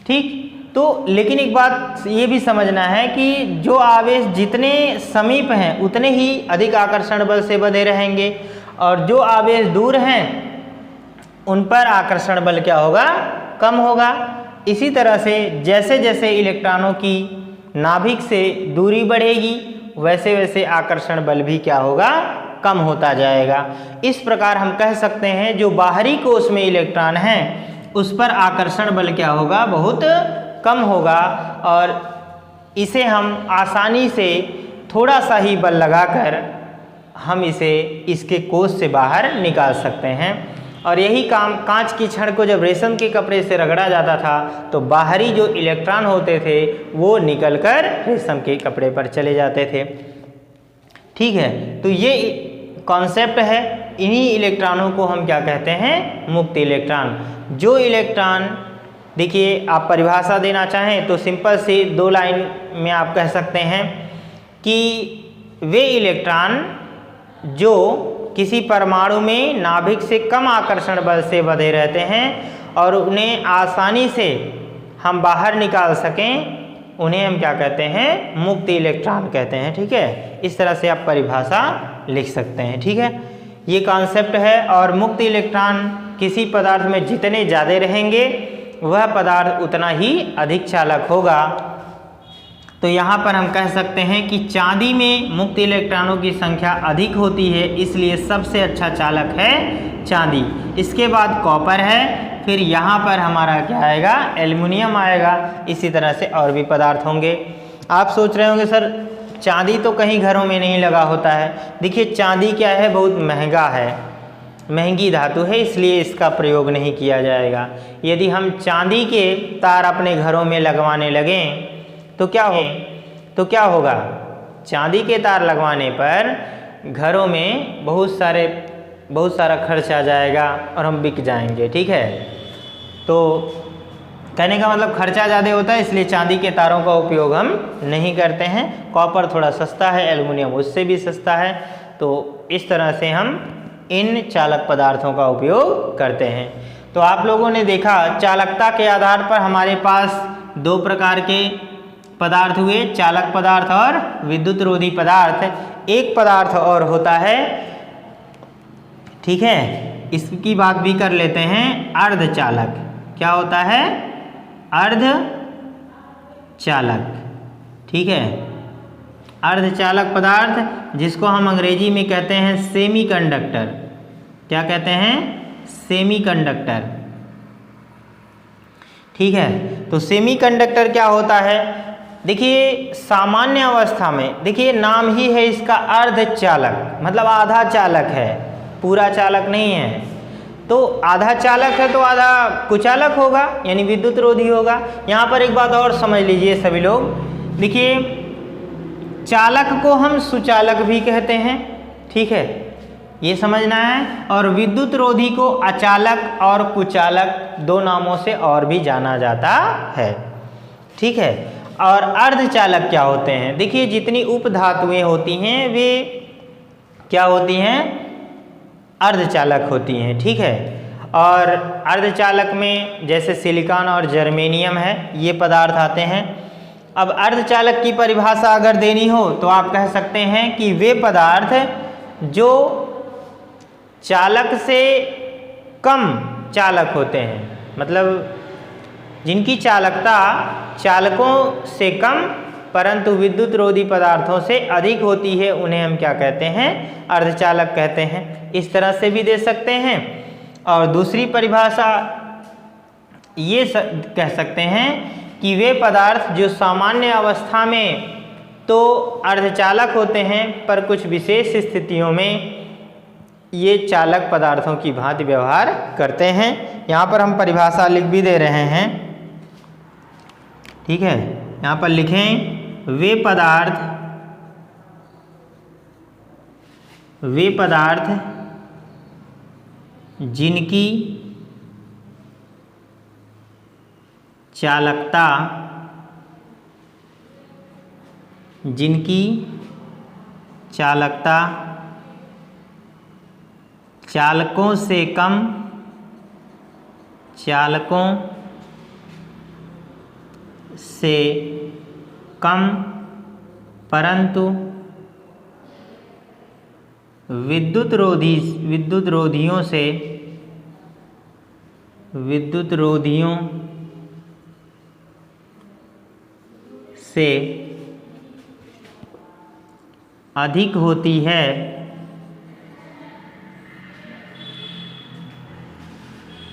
ठीक। तो लेकिन एक बात ये भी समझना है कि जो आवेश जितने समीप हैं उतने ही अधिक आकर्षण बल से बंधे रहेंगे, और जो आवेश दूर हैं उन पर आकर्षण बल क्या होगा, कम होगा। इसी तरह से जैसे जैसे इलेक्ट्रॉनों की नाभिक से दूरी बढ़ेगी, वैसे वैसे आकर्षण बल भी क्या होगा, कम होता जाएगा। इस प्रकार हम कह सकते हैं जो बाहरी कोष में इलेक्ट्रॉन हैं उस पर आकर्षण बल क्या होगा, बहुत कम होगा, और इसे हम आसानी से थोड़ा सा ही बल लगाकर हम इसे इसके कोष से बाहर निकाल सकते हैं। और यही काम कांच की छड़ को जब रेशम के कपड़े से रगड़ा जाता था तो बाहरी जो इलेक्ट्रॉन होते थे वो निकलकर रेशम के कपड़े पर चले जाते थे, ठीक है। तो ये कॉन्सेप्ट है, इन्हीं इलेक्ट्रॉनों को हम क्या कहते हैं, मुक्त इलेक्ट्रॉन। जो इलेक्ट्रॉन देखिए आप परिभाषा देना चाहें तो सिंपल सी 2 लाइन में आप कह सकते हैं कि वे इलेक्ट्रॉन जो किसी परमाणु में नाभिक से कम आकर्षण बल से बंधे रहते हैं और उन्हें आसानी से हम बाहर निकाल सकें, उन्हें हम क्या कहते हैं, मुक्त इलेक्ट्रॉन कहते हैं, ठीक है। इस तरह से आप परिभाषा लिख सकते हैं, ठीक है। ये कॉन्सेप्ट है। और मुक्त इलेक्ट्रॉन किसी पदार्थ में जितने ज़्यादा रहेंगे वह पदार्थ उतना ही अधिक चालक होगा। तो यहाँ पर हम कह सकते हैं कि चांदी में मुक्त इलेक्ट्रॉनों की संख्या अधिक होती है, इसलिए सबसे अच्छा चालक है चांदी। इसके बाद कॉपर है, फिर यहाँ पर हमारा क्या आएगा, एल्युमिनियम आएगा। इसी तरह से और भी पदार्थ होंगे। आप सोच रहे होंगे सर चांदी तो कहीं घरों में नहीं लगा होता है। देखिए चांदी क्या है, बहुत महंगा है, महंगी धातु है, इसलिए इसका प्रयोग नहीं किया जाएगा। यदि हम चांदी के तार अपने घरों में लगवाने लगें तो क्या होगा, चांदी के तार लगवाने पर घरों में बहुत सारा खर्च आ जाएगा और हम बिक जाएंगे, ठीक है। तो कहने का मतलब खर्चा ज़्यादा होता है, इसलिए चांदी के तारों का उपयोग हम नहीं करते हैं। कॉपर थोड़ा सस्ता है, एल्युमिनियम उससे भी सस्ता है, तो इस तरह से हम इन चालक पदार्थों का उपयोग करते हैं। तो आप लोगों ने देखा चालकता के आधार पर हमारे पास दो प्रकार के पदार्थ हुए, चालक पदार्थ और विद्युत रोधी पदार्थ। एक पदार्थ और होता है, ठीक है, इसकी बात भी कर लेते हैं, अर्धचालक। क्या होता है? अर्धचालक, ठीक है। अर्धचालक पदार्थ जिसको हम अंग्रेजी में कहते हैं सेमीकंडक्टर। क्या कहते हैं? सेमीकंडक्टर, ठीक है। तो सेमीकंडक्टर क्या होता है? देखिए सामान्य अवस्था में, देखिए नाम ही है इसका अर्धचालक, मतलब आधा चालक है, पूरा चालक नहीं है। तो आधा चालक है तो आधा कुचालक होगा, यानी विद्युत रोधी होगा। यहाँ पर एक बात और समझ लीजिए सभी लोग, देखिए चालक को हम सुचालक भी कहते हैं, ठीक है, ये समझना है। और विद्युत रोधी को अचालक और कुचालक दो नामों से और भी जाना जाता है, ठीक है। और अर्धचालक क्या होते हैं? देखिए जितनी उपधातुएं होती हैं वे क्या होती हैं? अर्धचालक होती हैं, ठीक है। और अर्धचालक में जैसे सिलिकॉन और जर्मेनियम है, ये पदार्थ आते हैं। अब अर्धचालक की परिभाषा अगर देनी हो तो आप कह सकते हैं कि वे पदार्थ जो चालक से कम चालक होते हैं, मतलब जिनकी चालकता चालकों से कम परंतु विद्युत रोधी पदार्थों से अधिक होती है, उन्हें हम क्या कहते हैं? अर्धचालक कहते हैं। इस तरह से भी दे सकते हैं। और दूसरी परिभाषा ये कह सकते हैं कि वे पदार्थ जो सामान्य अवस्था में तो अर्धचालक होते हैं, पर कुछ विशेष स्थितियों में ये चालक पदार्थों की भांति व्यवहार करते हैं। यहाँ पर हम परिभाषा लिख भी दे रहे हैं, ठीक है। यहाँ पर लिखें वे पदार्थ जिनकी चालकता चालकों से कम परंतु विद्युत रोधियों से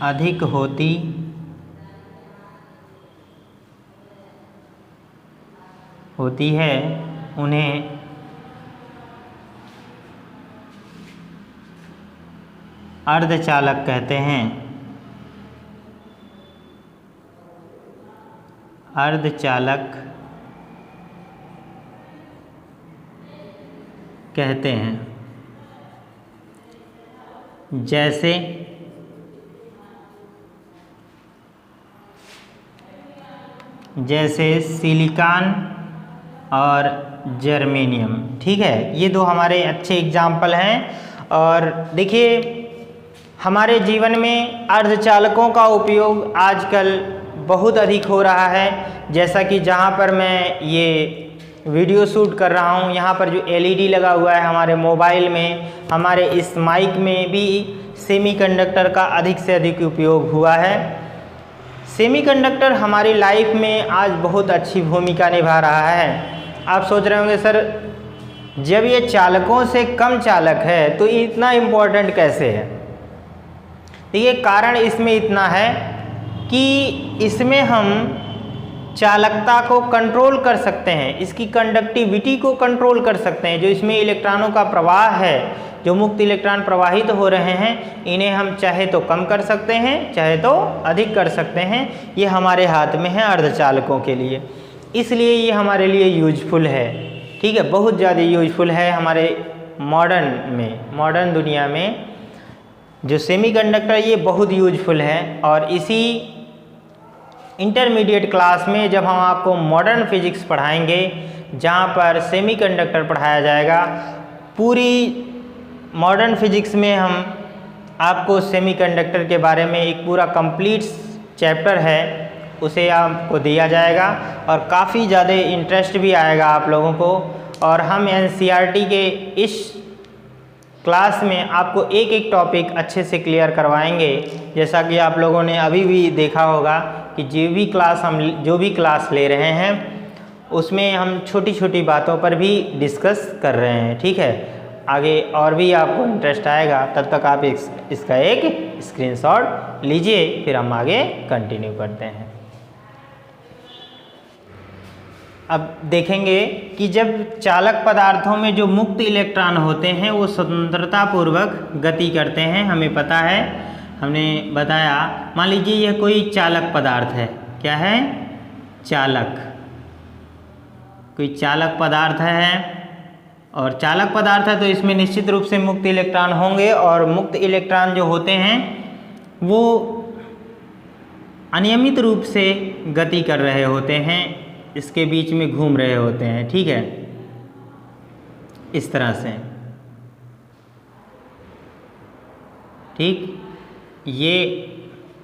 अधिक होती है, उन्हें अर्धचालक कहते हैं। अर्धचालक कहते हैं। जैसे सिलिकॉन और जर्मेनियम, ठीक है। ये दो हमारे अच्छे एग्जाम्पल हैं। और देखिए हमारे जीवन में अर्धचालकों का उपयोग आजकल बहुत अधिक हो रहा है। जैसा कि जहाँ पर मैं ये वीडियो शूट कर रहा हूँ, यहाँ पर जो LED लगा हुआ है हमारे मोबाइल में, हमारे इस माइक में भी सेमीकंडक्टर का अधिक से अधिक उपयोग हुआ है। सेमीकंडक्टर हमारी लाइफ में आज बहुत अच्छी भूमिका निभा रहा है। आप सोच रहे होंगे सर जब ये चालकों से कम चालक है तो इतना इम्पोर्टेंट कैसे है? देखिए कारण इसमें इतना है कि इसमें हम चालकता को कंट्रोल कर सकते हैं, इसकी कंडक्टिविटी को कंट्रोल कर सकते हैं। जो इसमें इलेक्ट्रॉनों का प्रवाह है, जो मुक्त इलेक्ट्रॉन प्रवाहित हो रहे हैं, इन्हें हम चाहे तो कम कर सकते हैं, चाहे तो अधिक कर सकते हैं। ये हमारे हाथ में है अर्धचालकों के लिए, इसलिए ये हमारे लिए यूजफुल है, ठीक है, बहुत ज़्यादा यूजफुल है हमारे मॉडर्न दुनिया में। जो सेमीकंडक्टर ये बहुत यूजफुल है और इसी इंटरमीडिएट क्लास में जब हम आपको मॉडर्न फिजिक्स पढ़ाएंगे, जहाँ पर सेमीकंडक्टर पढ़ाया जाएगा। पूरी मॉडर्न फिजिक्स में हम आपको सेमीकंडक्टर के बारे में एक पूरा कंप्लीट चैप्टर है उसे आपको दिया जाएगा और काफ़ी ज़्यादा इंटरेस्ट भी आएगा आप लोगों को। और हम एनसीईआरटी के इस क्लास में आपको एक एक टॉपिक अच्छे से क्लियर करवाएंगे। जैसा कि आप लोगों ने अभी भी देखा होगा कि जो भी क्लास ले रहे हैं उसमें हम छोटी छोटी बातों पर भी डिस्कस कर रहे हैं। ठीक है, आगे और भी आपको इंटरेस्ट आएगा, तब तक आप इसका एक स्क्रीनशॉट लीजिए, फिर हम आगे कंटिन्यू करते हैं। अब देखेंगे कि जब चालक पदार्थों में जो मुक्त इलेक्ट्रॉन होते हैं वो स्वतंत्रता पूर्वक गति करते हैं। हमें पता है, हमने बताया, मान लीजिए यह कोई चालक पदार्थ है। क्या है? चालक। कोई चालक पदार्थ है और चालक पदार्थ है तो इसमें निश्चित रूप से मुक्त इलेक्ट्रॉन होंगे और मुक्त इलेक्ट्रॉन जो होते हैं वो अनियमित रूप से गति कर रहे होते हैं, इसके बीच में घूम रहे होते हैं। ठीक है, इस तरह से। ठीक, ये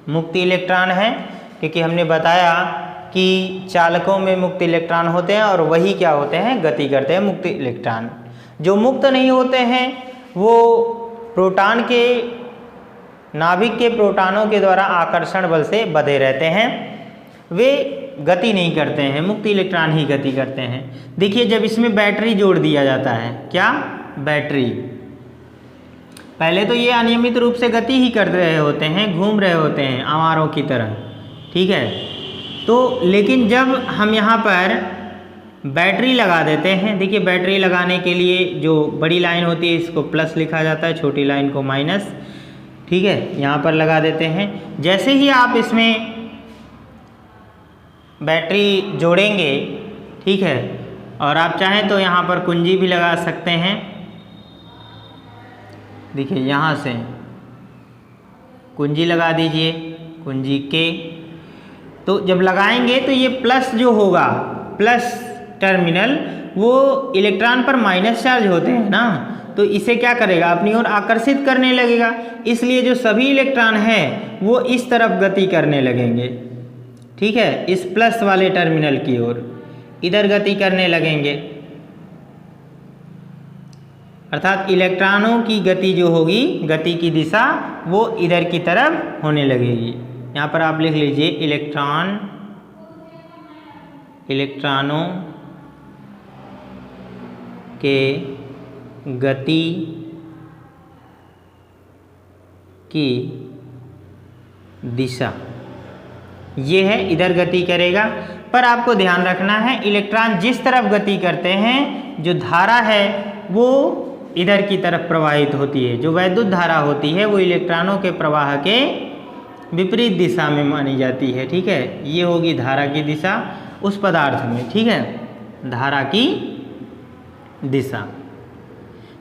मुक्त इलेक्ट्रॉन है क्योंकि हमने बताया कि चालकों में मुक्त इलेक्ट्रॉन होते हैं और वही क्या होते हैं? गति करते हैं मुक्त इलेक्ट्रॉन। जो मुक्त नहीं होते हैं वो प्रोटॉन के नाभिक के प्रोटॉनों के द्वारा आकर्षण बल से बंधे रहते हैं, वे गति नहीं करते हैं, मुक्त इलेक्ट्रॉन ही गति करते हैं। देखिए, जब इसमें बैटरी जोड़ दिया जाता है, क्या? बैटरी। पहले तो ये अनियमित रूप से गति ही कर रहे होते हैं, घूम रहे होते हैं आवारों की तरह। ठीक है, तो लेकिन जब हम यहाँ पर बैटरी लगा देते हैं, देखिए बैटरी लगाने के लिए जो बड़ी लाइन होती है इसको प्लस लिखा जाता है, छोटी लाइन को माइनस। ठीक है, यहाँ पर लगा देते हैं। जैसे ही आप इसमें बैटरी जोड़ेंगे, ठीक है, और आप चाहें तो यहाँ पर कुंजी भी लगा सकते हैं। देखिए यहाँ से कुंजी लगा दीजिए, कुंजी के। तो जब लगाएंगे तो ये प्लस जो होगा, प्लस टर्मिनल, वो इलेक्ट्रॉन पर माइनस चार्ज होते हैं ना, तो इसे क्या करेगा? अपनी ओर आकर्षित करने लगेगा। इसलिए जो सभी इलेक्ट्रॉन हैं वो इस तरफ गति करने लगेंगे। ठीक है, इस प्लस वाले टर्मिनल की ओर इधर गति करने लगेंगे, अर्थात इलेक्ट्रॉनों की गति जो होगी, गति की दिशा वो इधर की तरफ होने लगेगी। यहाँ पर आप लिख लीजिए इलेक्ट्रॉनों के गति की दिशा ये है, इधर गति करेगा। पर आपको ध्यान रखना है, इलेक्ट्रॉन जिस तरफ गति करते हैं, जो धारा है वो इधर की तरफ प्रवाहित होती है। जो वैद्युत धारा होती है वो इलेक्ट्रॉनों के प्रवाह के विपरीत दिशा में मानी जाती है। ठीक है, ये होगी धारा की दिशा उस पदार्थ में। ठीक है, धारा की दिशा।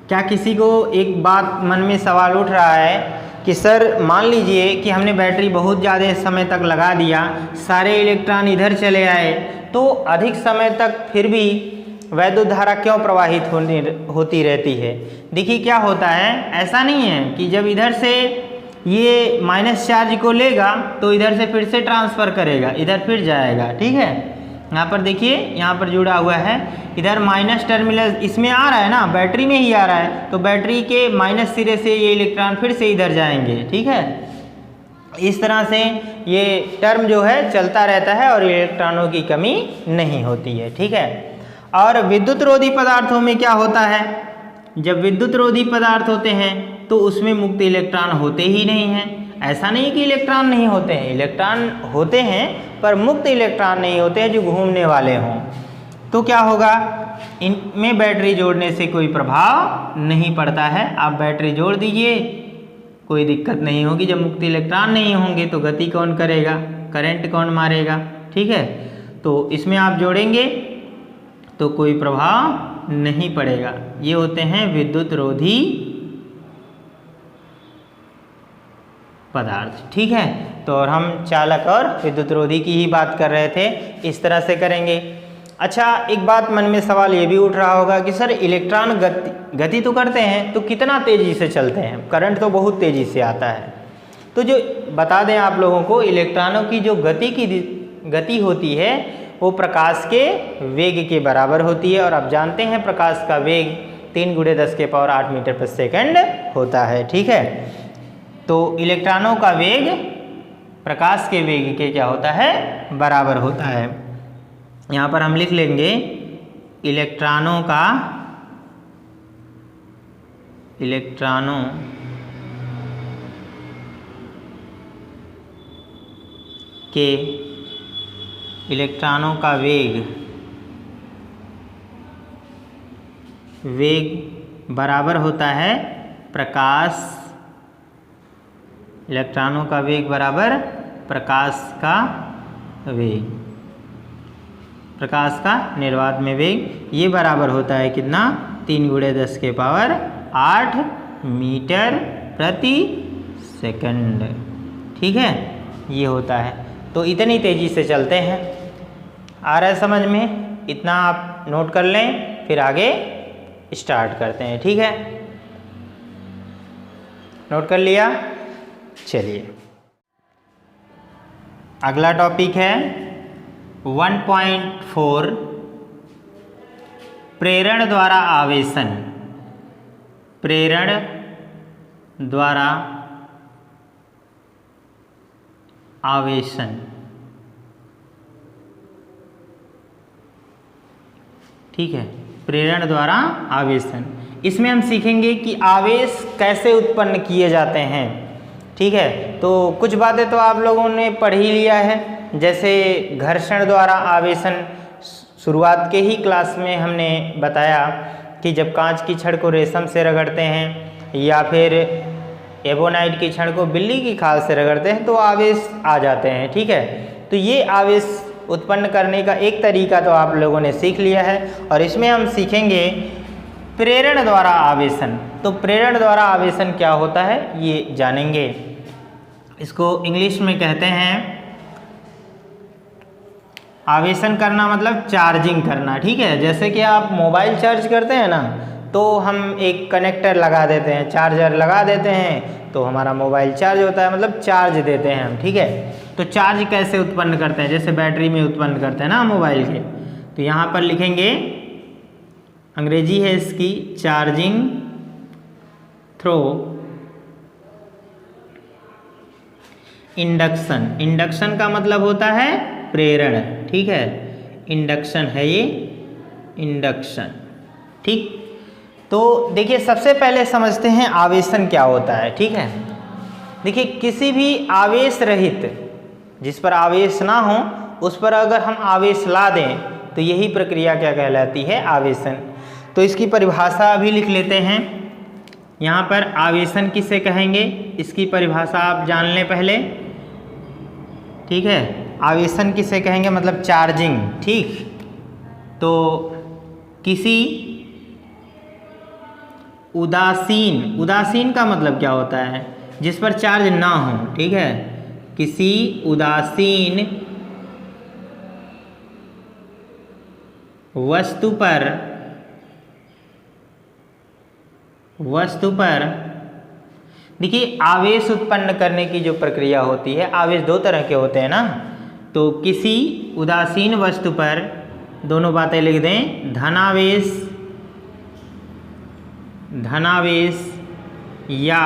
क्या किसी को एक बात मन में सवाल उठ रहा है कि सर मान लीजिए कि हमने बैटरी बहुत ज़्यादा समय तक लगा दिया, सारे इलेक्ट्रॉन इधर चले आए, तो अधिक समय तक फिर भी वैद्युत धारा क्यों प्रवाहित होती रहती है? देखिए क्या होता है, ऐसा नहीं है कि जब इधर से ये माइनस चार्ज को लेगा तो इधर से फिर से ट्रांसफ़र करेगा, इधर फिर जाएगा। ठीक है, यहाँ पर देखिए, यहाँ पर जुड़ा हुआ है, इधर माइनस टर्मिनल इसमें आ रहा है ना, बैटरी में ही आ रहा है, तो बैटरी के माइनस सिरे से ये इलेक्ट्रॉन फिर से इधर जाएंगे। ठीक है, इस तरह से ये टर्म जो है चलता रहता है और इलेक्ट्रॉनों की कमी नहीं होती है। ठीक है, और विद्युत रोधी पदार्थों में क्या होता है? जब विद्युत रोधी पदार्थ होते हैं तो उसमें मुक्त इलेक्ट्रॉन होते ही नहीं हैं। ऐसा नहीं कि इलेक्ट्रॉन नहीं होते हैं, इलेक्ट्रॉन होते हैं, पर मुक्त इलेक्ट्रॉन नहीं होते हैं जो घूमने वाले हों। तो क्या होगा? इनमें बैटरी जोड़ने से कोई प्रभाव नहीं पड़ता है। आप बैटरी जोड़ दीजिए, कोई दिक्कत नहीं होगी। जब मुक्त इलेक्ट्रॉन नहीं होंगे तो गति कौन करेगा? करंट कौन मारेगा? ठीक है, तो इसमें आप जोड़ेंगे तो कोई प्रभाव नहीं पड़ेगा। ये होते हैं विद्युत रोधी पदार्थ। ठीक है, तो और हम चालक और विद्युतरोधी की ही बात कर रहे थे, इस तरह से करेंगे। अच्छा, एक बात मन में सवाल ये भी उठ रहा होगा कि सर इलेक्ट्रॉन गति तो करते हैं तो कितना तेज़ी से चलते हैं, करंट तो बहुत तेज़ी से आता है। तो जो बता दें आप लोगों को, इलेक्ट्रॉनों की जो गति होती है वो प्रकाश के वेग के बराबर होती है, और आप जानते हैं प्रकाश का वेग 3 × 10⁸ मीटर प्रति सेकंड होता है। ठीक है, तो इलेक्ट्रॉनों का वेग प्रकाश के वेग के क्या होता है, बराबर होता है। यहाँ पर हम लिख लेंगे इलेक्ट्रॉनों का वेग बराबर होता है इलेक्ट्रॉनों का वेग बराबर प्रकाश का वेग, प्रकाश का निर्वात में वेग, ये बराबर होता है कितना, 3 × 10⁸ मीटर प्रति सेकंड। ठीक है, ये होता है। तो इतनी तेज़ी से चलते हैं। आ रहा है समझ में? इतना आप नोट कर लें, फिर आगे स्टार्ट करते हैं। ठीक है, नोट कर लिया? चलिए, अगला टॉपिक है 1.4 प्रेरण द्वारा आवेशन। प्रेरण द्वारा आवेशन। ठीक है, प्रेरण द्वारा आवेशन। इसमें हम सीखेंगे कि आवेश कैसे उत्पन्न किए जाते हैं। ठीक है, तो कुछ बातें तो आप लोगों ने पढ़ ही लिया है, जैसे घर्षण द्वारा आवेशन। शुरुआत के ही क्लास में हमने बताया कि जब कांच की छड़ को रेशम से रगड़ते हैं या फिर एबोनाइट की छड़ को बिल्ली की खाल से रगड़ते हैं तो आवेश आ जाते हैं। ठीक है, तो ये आवेश उत्पन्न करने का एक तरीका तो आप लोगों ने सीख लिया है, और इसमें हम सीखेंगे प्रेरण द्वारा आवेशन। तो प्रेरण द्वारा आवेशन क्या होता है ये जानेंगे। इसको इंग्लिश में कहते हैं, आवेशन करना मतलब चार्जिंग करना। ठीक है, जैसे कि आप मोबाइल चार्ज करते हैं ना, तो हम एक कनेक्टर लगा देते हैं, चार्जर लगा देते हैं, तो हमारा मोबाइल चार्ज होता है, मतलब चार्ज देते हैं हम। ठीक है, तो चार्ज कैसे उत्पन्न करते हैं, जैसे बैटरी में उत्पन्न करते हैं ना मोबाइल के, तो यहाँ पर लिखेंगे, अंग्रेजी है इसकी चार्जिंग थ्रू इंडक्शन। इंडक्शन का मतलब होता है प्रेरण। ठीक है, इंडक्शन है ये, इंडक्शन। ठीक, तो देखिए सबसे पहले समझते हैं आवेशन क्या होता है। ठीक है, देखिए किसी भी आवेश रहित, जिस पर आवेश ना हो उस पर अगर हम आवेश ला दें तो यही प्रक्रिया क्या कहलाती है, आवेशन। तो इसकी परिभाषा अभी लिख लेते हैं। यहाँ पर आवेशन किसे कहेंगे, इसकी परिभाषा आप जान लें पहले। ठीक है, आवेशन किसे कहेंगे, मतलब चार्जिंग। ठीक, तो किसी उदासीन का मतलब क्या होता है, जिस पर चार्ज ना हो। ठीक है, किसी उदासीन वस्तु पर देखिए आवेश उत्पन्न करने की जो प्रक्रिया होती है, आवेश दो तरह के होते हैं ना, तो किसी उदासीन वस्तु पर, दोनों बातें लिख दें, धनावेश या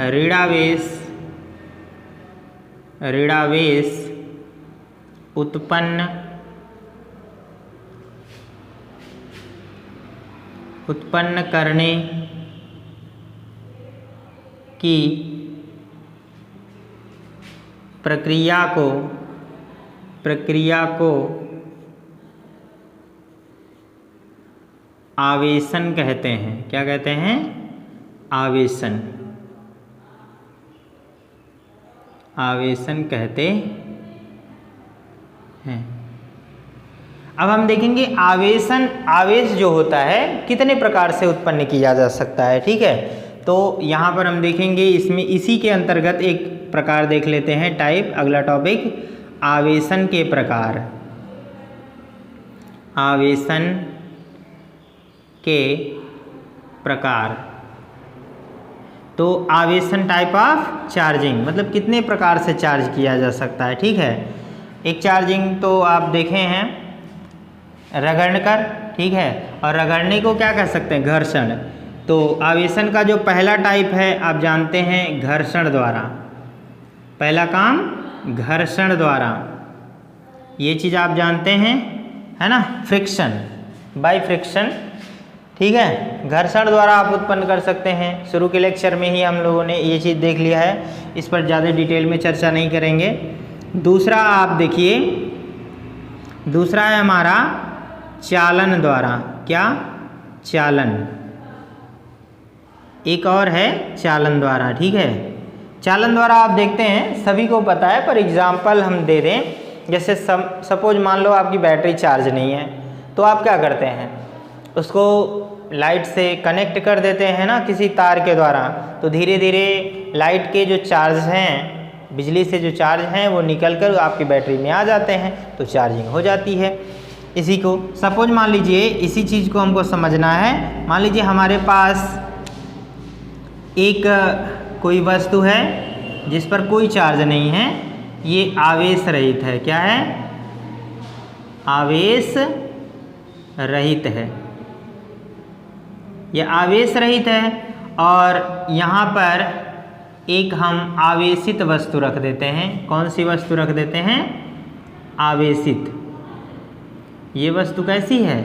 ऋणावेश उत्पन्न करने की प्रक्रिया को आवेशन कहते हैं। क्या कहते हैं, आवेशन कहते हैं। अब हम देखेंगे आवेश जो होता है कितने प्रकार से उत्पन्न किया जा सकता है। ठीक है, तो यहाँ पर हम देखेंगे इसमें इसी के अंतर्गत एक प्रकार देख लेते हैं, टाइप। अगला टॉपिक आवेशन के प्रकार। आवेशन के प्रकार। तो आवेशन टाइप ऑफ चार्जिंग, मतलब कितने प्रकार से चार्ज किया जा सकता है। ठीक है, एक चार्जिंग तो आप देखे हैं रगड़न कर, ठीक है, और रगड़ने को क्या कह सकते हैं, घर्षण। तो आवेशन का जो पहला टाइप है आप जानते हैं घर्षण द्वारा। पहला काम घर्षण द्वारा, ये चीज़ आप जानते हैं, है ना, फ्रिक्शन, बाय फ्रिक्शन। ठीक है, घर्षण द्वारा आप उत्पन्न कर सकते हैं। शुरू के लेक्चर में ही हम लोगों ने ये चीज़ देख लिया है, इस पर ज़्यादा डिटेल में चर्चा नहीं करेंगे। दूसरा आप देखिए, दूसरा है हमारा चालन द्वारा। क्या, चालन। एक और है चालन द्वारा। ठीक है, चालन द्वारा आप देखते हैं सभी को पता है, पर एग्जाम्पल हम दे दें। जैसे सपोज मान लो आपकी बैटरी चार्ज नहीं है, तो आप क्या करते हैं, उसको लाइट से कनेक्ट कर देते हैं ना, किसी तार के द्वारा। तो धीरे धीरे लाइट के जो चार्ज हैं, बिजली से जो चार्ज हैं, वो निकल कर आपकी बैटरी में आ जाते हैं, तो चार्जिंग हो जाती है। इसी को सपोज मान लीजिए, इसी चीज़ को हमको समझना है। मान लीजिए हमारे पास एक कोई वस्तु है जिस पर कोई चार्ज नहीं है, ये आवेश रहित है। क्या है, आवेश रहित है। यह आवेश रहित है, और यहाँ पर एक हम आवेशित वस्तु रख देते हैं। कौन सी वस्तु रख देते हैं, आवेशित। ये वस्तु कैसी है,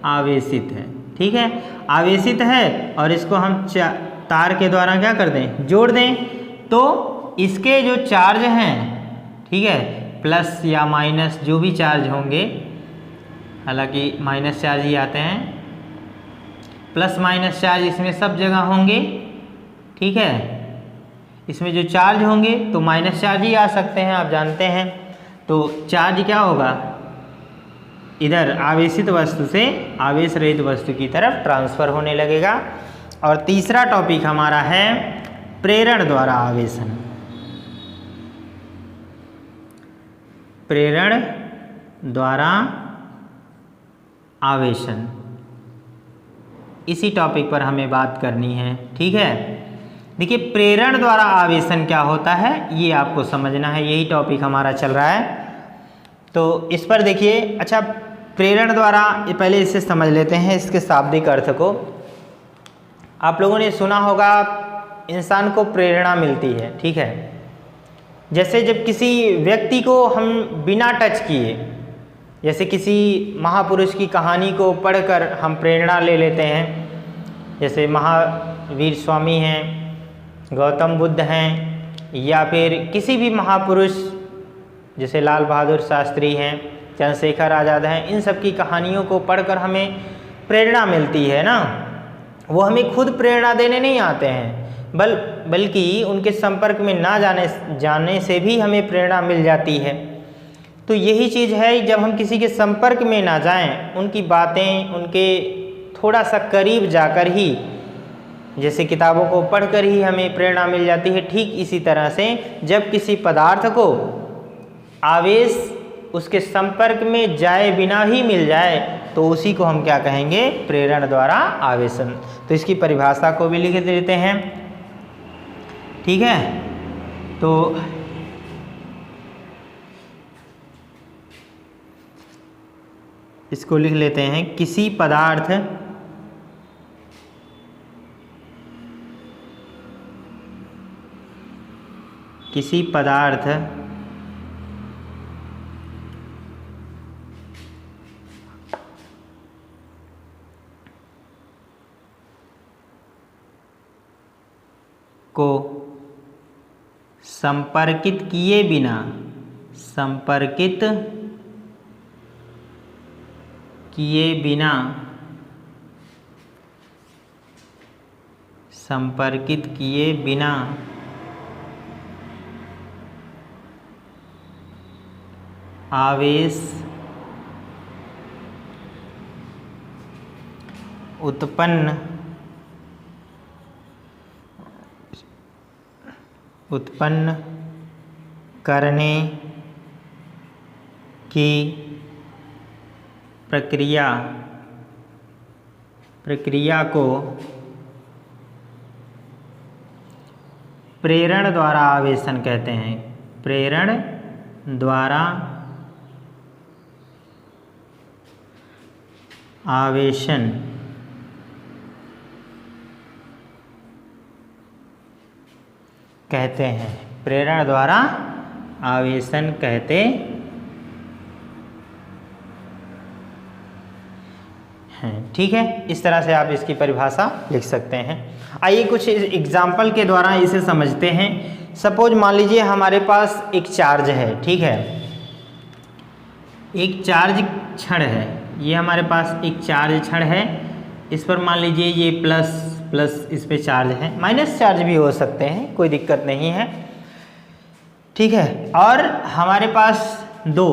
आवेशित है। ठीक है, आवेशित है, और इसको हम तार के द्वारा क्या कर दें, जोड़ दें। तो इसके जो चार्ज हैं, ठीक है, प्लस या माइनस जो भी चार्ज होंगे, हालांकि माइनस चार्ज ही आते हैं, प्लस माइनस चार्ज इसमें सब जगह होंगे। ठीक है, इसमें जो चार्ज होंगे तो माइनस चार्ज ही आ सकते हैं, आप जानते हैं। तो चार्ज क्या होगा, इधर आवेशित वस्तु से आवेश रहित वस्तु की तरफ ट्रांसफर होने लगेगा। और तीसरा टॉपिक हमारा है प्रेरण द्वारा आवेशन। प्रेरण द्वारा आवेशन, इसी टॉपिक पर हमें बात करनी है। ठीक है, देखिए प्रेरण द्वारा आवेशन क्या होता है, ये आपको समझना है, यही टॉपिक हमारा चल रहा है। तो इस पर देखिए, अच्छा प्रेरण द्वारा, पहले इसे समझ लेते हैं, इसके शाब्दिक अर्थ को। आप लोगों ने सुना होगा इंसान को प्रेरणा मिलती है। ठीक है, जैसे जब किसी व्यक्ति को हम बिना टच किए, जैसे किसी महापुरुष की कहानी को पढ़कर हम प्रेरणा ले लेते हैं, जैसे महावीर स्वामी हैं, गौतम बुद्ध हैं, या फिर किसी भी महापुरुष जैसे लाल बहादुर शास्त्री हैं, चंद्रशेखर आज़ाद हैं, इन सब की कहानियों को पढ़कर हमें प्रेरणा मिलती है ना। वो हमें खुद प्रेरणा देने नहीं आते हैं, बल्कि उनके संपर्क में ना जाने से भी हमें प्रेरणा मिल जाती है। तो यही चीज़ है, जब हम किसी के संपर्क में ना जाएं, उनकी बातें उनके थोड़ा सा करीब जाकर ही, जैसे किताबों को पढ़कर ही हमें प्रेरणा मिल जाती है, ठीक इसी तरह से जब किसी पदार्थ को आवेश उसके संपर्क में जाए बिना ही मिल जाए, तो उसी को हम क्या कहेंगे, प्रेरण द्वारा आवेशन। तो इसकी परिभाषा को भी लिख देते हैं। ठीक है, तो इसको लिख लेते हैं, किसी पदार्थ को संपर्कित किए बिना आवेश उत्पन्न उत्पन्न करने की प्रक्रिया को प्रेरण द्वारा आवेशन कहते हैं। प्रेरण द्वारा आवेशन कहते हैं। प्रेरण द्वारा आवेशन कहते हैं। ठीक है, इस तरह से आप इसकी परिभाषा लिख सकते हैं। आइए कुछ एग्जाम्पल के द्वारा इसे समझते हैं। सपोज मान लीजिए हमारे पास एक चार्ज है, ठीक है, एक चार्ज छड़ है। ये हमारे पास एक चार्ज छड़ है। इस पर मान लीजिए ये प्लस इस पे चार्ज है, माइनस चार्ज भी हो सकते हैं, कोई दिक्कत नहीं है, ठीक है। और हमारे पास दो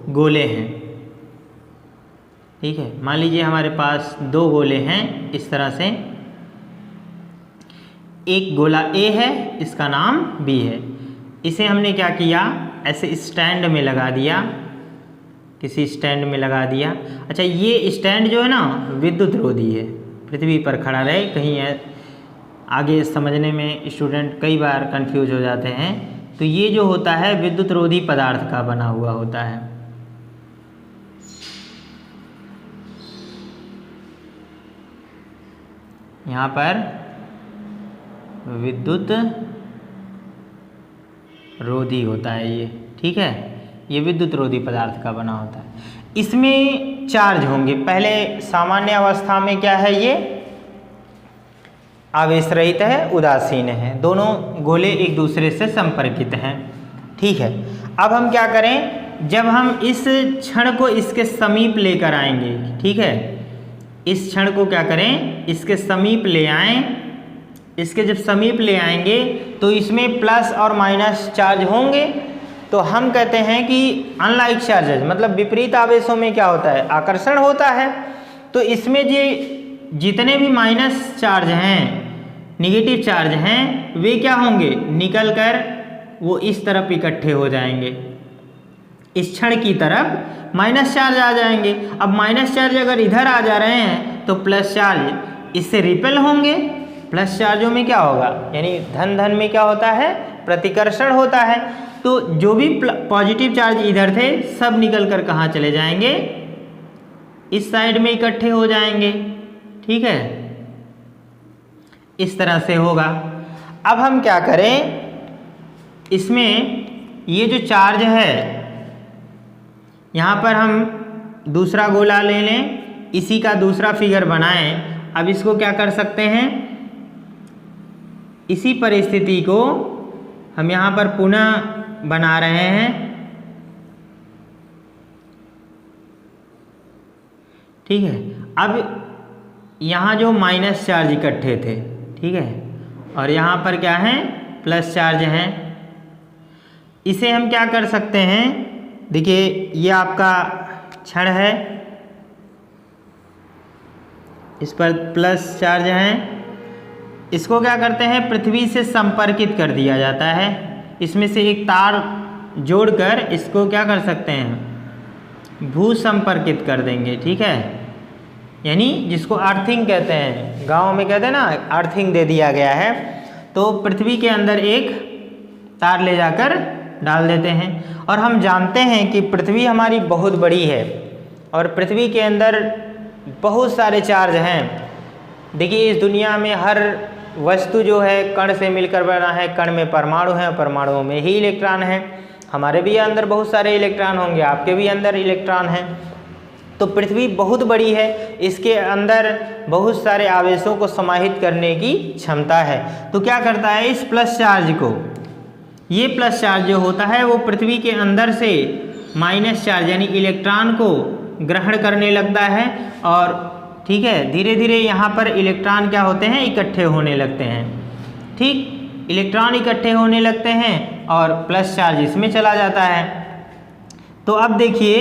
गोले हैं, ठीक है। मान लीजिए हमारे पास दो गोले हैं इस तरह से। एक गोला A है, इसका नाम B है। इसे हमने क्या किया, ऐसे स्टैंड में लगा दिया, किसी स्टैंड में लगा दिया। अच्छा, ये स्टैंड जो है ना विद्युत रोधी है, पृथ्वी पर खड़ा रहे। कहीं आगे समझने में स्टूडेंट कई बार कंफ्यूज हो जाते हैं। तो ये जो होता है विद्युत रोधी पदार्थ का बना हुआ होता है। यहाँ पर विद्युत रोधी होता है ये, ठीक है। ये विद्युत रोधी पदार्थ का बना होता है। इसमें चार्ज होंगे। पहले सामान्य अवस्था में क्या है, ये आवेश रहित है, उदासीन है। दोनों गोले एक दूसरे से संपर्कित हैं, ठीक है। अब हम क्या करें, जब हम इस छड़ को इसके समीप लेकर आएंगे, ठीक है, इस छड़ को क्या करें, इसके समीप ले आएं। इसके जब समीप ले आएंगे तो इसमें प्लस और माइनस चार्ज होंगे। तो हम कहते हैं कि अनलाइक चार्जेज, मतलब विपरीत आवेशों में क्या होता है, आकर्षण होता है। तो इसमें जितने भी माइनस चार्ज हैं, निगेटिव चार्ज हैं, वे क्या होंगे, निकल कर वो इस तरफ इकट्ठे हो जाएंगे, इस छड़ की तरफ माइनस चार्ज आ जाएंगे। अब माइनस चार्ज अगर इधर आ जा रहे हैं तो प्लस चार्ज इससे रिपेल होंगे। प्लस चार्जों में क्या होगा, यानी धन में क्या होता है, प्रतिकर्षण होता है। तो जो भी पॉजिटिव चार्ज इधर थे सब निकल कर कहाँ चले जाएंगे, इस साइड में इकट्ठे हो जाएंगे, ठीक है। इस तरह से होगा। अब हम क्या करें, इसमें ये जो चार्ज है, यहाँ पर हम दूसरा गोला ले लें, इसी का दूसरा फिगर बनाएं। अब इसको क्या कर सकते हैं, इसी परिस्थिति को हम यहाँ पर पुनः बना रहे हैं, ठीक है। अब यहाँ जो माइनस चार्ज इकट्ठे थे, ठीक है, और यहाँ पर क्या है, प्लस चार्ज हैं। इसे हम क्या कर सकते हैं, देखिए ये आपका छड़ है, इस पर प्लस चार्ज हैं। इसको क्या करते हैं, पृथ्वी से संपर्कित कर दिया जाता है। इसमें से एक तार जोड़कर इसको क्या कर सकते हैं, भू संपर्कित कर देंगे, ठीक है। यानी जिसको अर्थिंग कहते हैं, गांव में कहते हैं ना, अर्थिंग दे दिया गया है। तो पृथ्वी के अंदर एक तार ले जाकर डाल देते हैं। और हम जानते हैं कि पृथ्वी हमारी बहुत बड़ी है और पृथ्वी के अंदर बहुत सारे चार्ज हैं। देखिए इस दुनिया में हर वस्तु जो है कण से मिलकर बना है, कण में परमाणु हैं और परमाणुओं में ही इलेक्ट्रॉन हैं। हमारे भी अंदर बहुत सारे इलेक्ट्रॉन होंगे, आपके भी अंदर इलेक्ट्रॉन हैं। तो पृथ्वी बहुत बड़ी है, इसके अंदर बहुत सारे आवेशों को समाहित करने की क्षमता है। तो क्या करता है, इस प्लस चार्ज को, ये प्लस चार्ज जो होता है वो पृथ्वी के अंदर से माइनस चार्ज यानी इलेक्ट्रॉन को ग्रहण करने लगता है। और ठीक है, धीरे धीरे यहाँ पर इलेक्ट्रॉन क्या होते हैं, इकट्ठे होने लगते हैं। ठीक, इलेक्ट्रॉन इकट्ठे होने लगते हैं और प्लस चार्ज इसमें चला जाता है। तो अब देखिए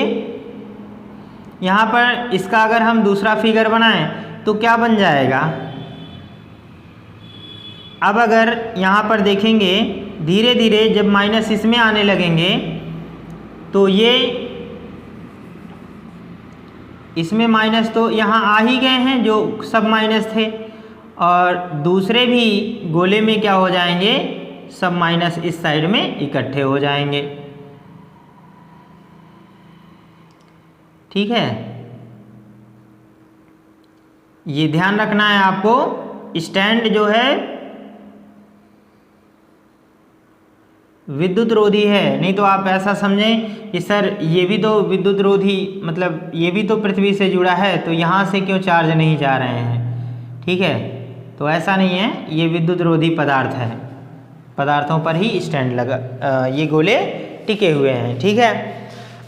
यहाँ पर इसका अगर हम दूसरा फिगर बनाएं तो क्या बन जाएगा। अब अगर यहाँ पर देखेंगे धीरे धीरे जब माइनस इसमें आने लगेंगे तो ये इसमें माइनस तो यहाँ आ ही गए हैं जो सब माइनस थे, और दूसरे भी गोले में क्या हो जाएंगे, सब माइनस इस साइड में इकट्ठे हो जाएंगे। ठीक है, ये ध्यान रखना है आपको। स्टैंड जो है विद्युत रोधी है, नहीं तो आप ऐसा समझें कि सर ये भी तो विद्युत रोधी, मतलब ये भी तो पृथ्वी से जुड़ा है, तो यहाँ से क्यों चार्ज नहीं जा रहे हैं। ठीक है, तो ऐसा नहीं है, ये विद्युत रोधी पदार्थ है, पदार्थों पर ही स्टैंड लगा, ये गोले टिके हुए हैं। ठीक है,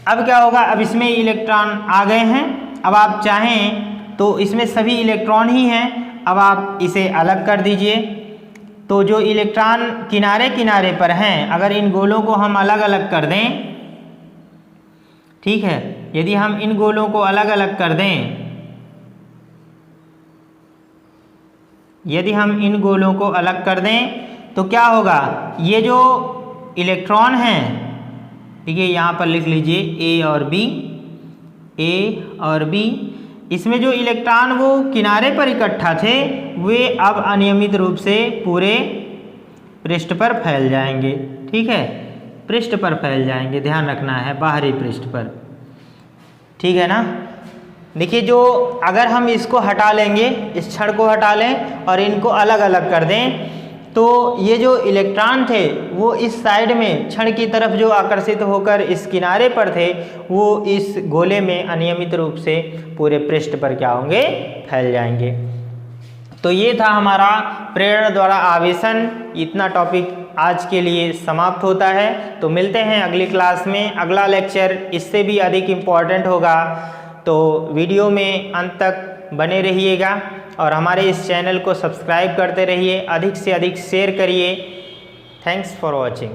अब क्या होगा, अब इसमें इलेक्ट्रॉन आ गए हैं। अब आप चाहें तो इसमें सभी इलेक्ट्रॉन ही हैं, अब आप इसे अलग कर दीजिए। तो जो इलेक्ट्रॉन किनारे किनारे पर हैं, अगर इन गोलों को हम अलग अलग कर दें, ठीक है, यदि हम इन गोलों को अलग अलग कर दें, यदि हम इन गोलों को अलग कर दें तो क्या होगा, ये जो इलेक्ट्रॉन हैं, ठीक है, यहाँ पर लिख लीजिए ए और बी, ए और बी, इसमें जो इलेक्ट्रॉन वो किनारे पर इकट्ठा थे वे अब अनियमित रूप से पूरे पृष्ठ पर फैल जाएंगे। ठीक है, पृष्ठ पर फैल जाएंगे, ध्यान रखना है, बाहरी पृष्ठ पर। ठीक है ना। देखिए, जो अगर हम इसको हटा लेंगे, इस छड़ को हटा लें और इनको अलग अलग कर दें, तो ये जो इलेक्ट्रॉन थे वो इस साइड में छड़ की तरफ जो आकर्षित होकर इस किनारे पर थे, वो इस गोले में अनियमित रूप से पूरे पृष्ठ पर क्या होंगे, फैल जाएंगे। तो ये था हमारा प्रेरण द्वारा आवेशन। इतना टॉपिक आज के लिए समाप्त होता है। तो मिलते हैं अगली क्लास में। अगला लेक्चर इससे भी अधिक इम्पॉर्टेंट होगा, तो वीडियो में अंत तक बने रहिएगा और हमारे इस चैनल को सब्सक्राइब करते रहिए, अधिक से अधिक शेयर करिए। Thanks for watching.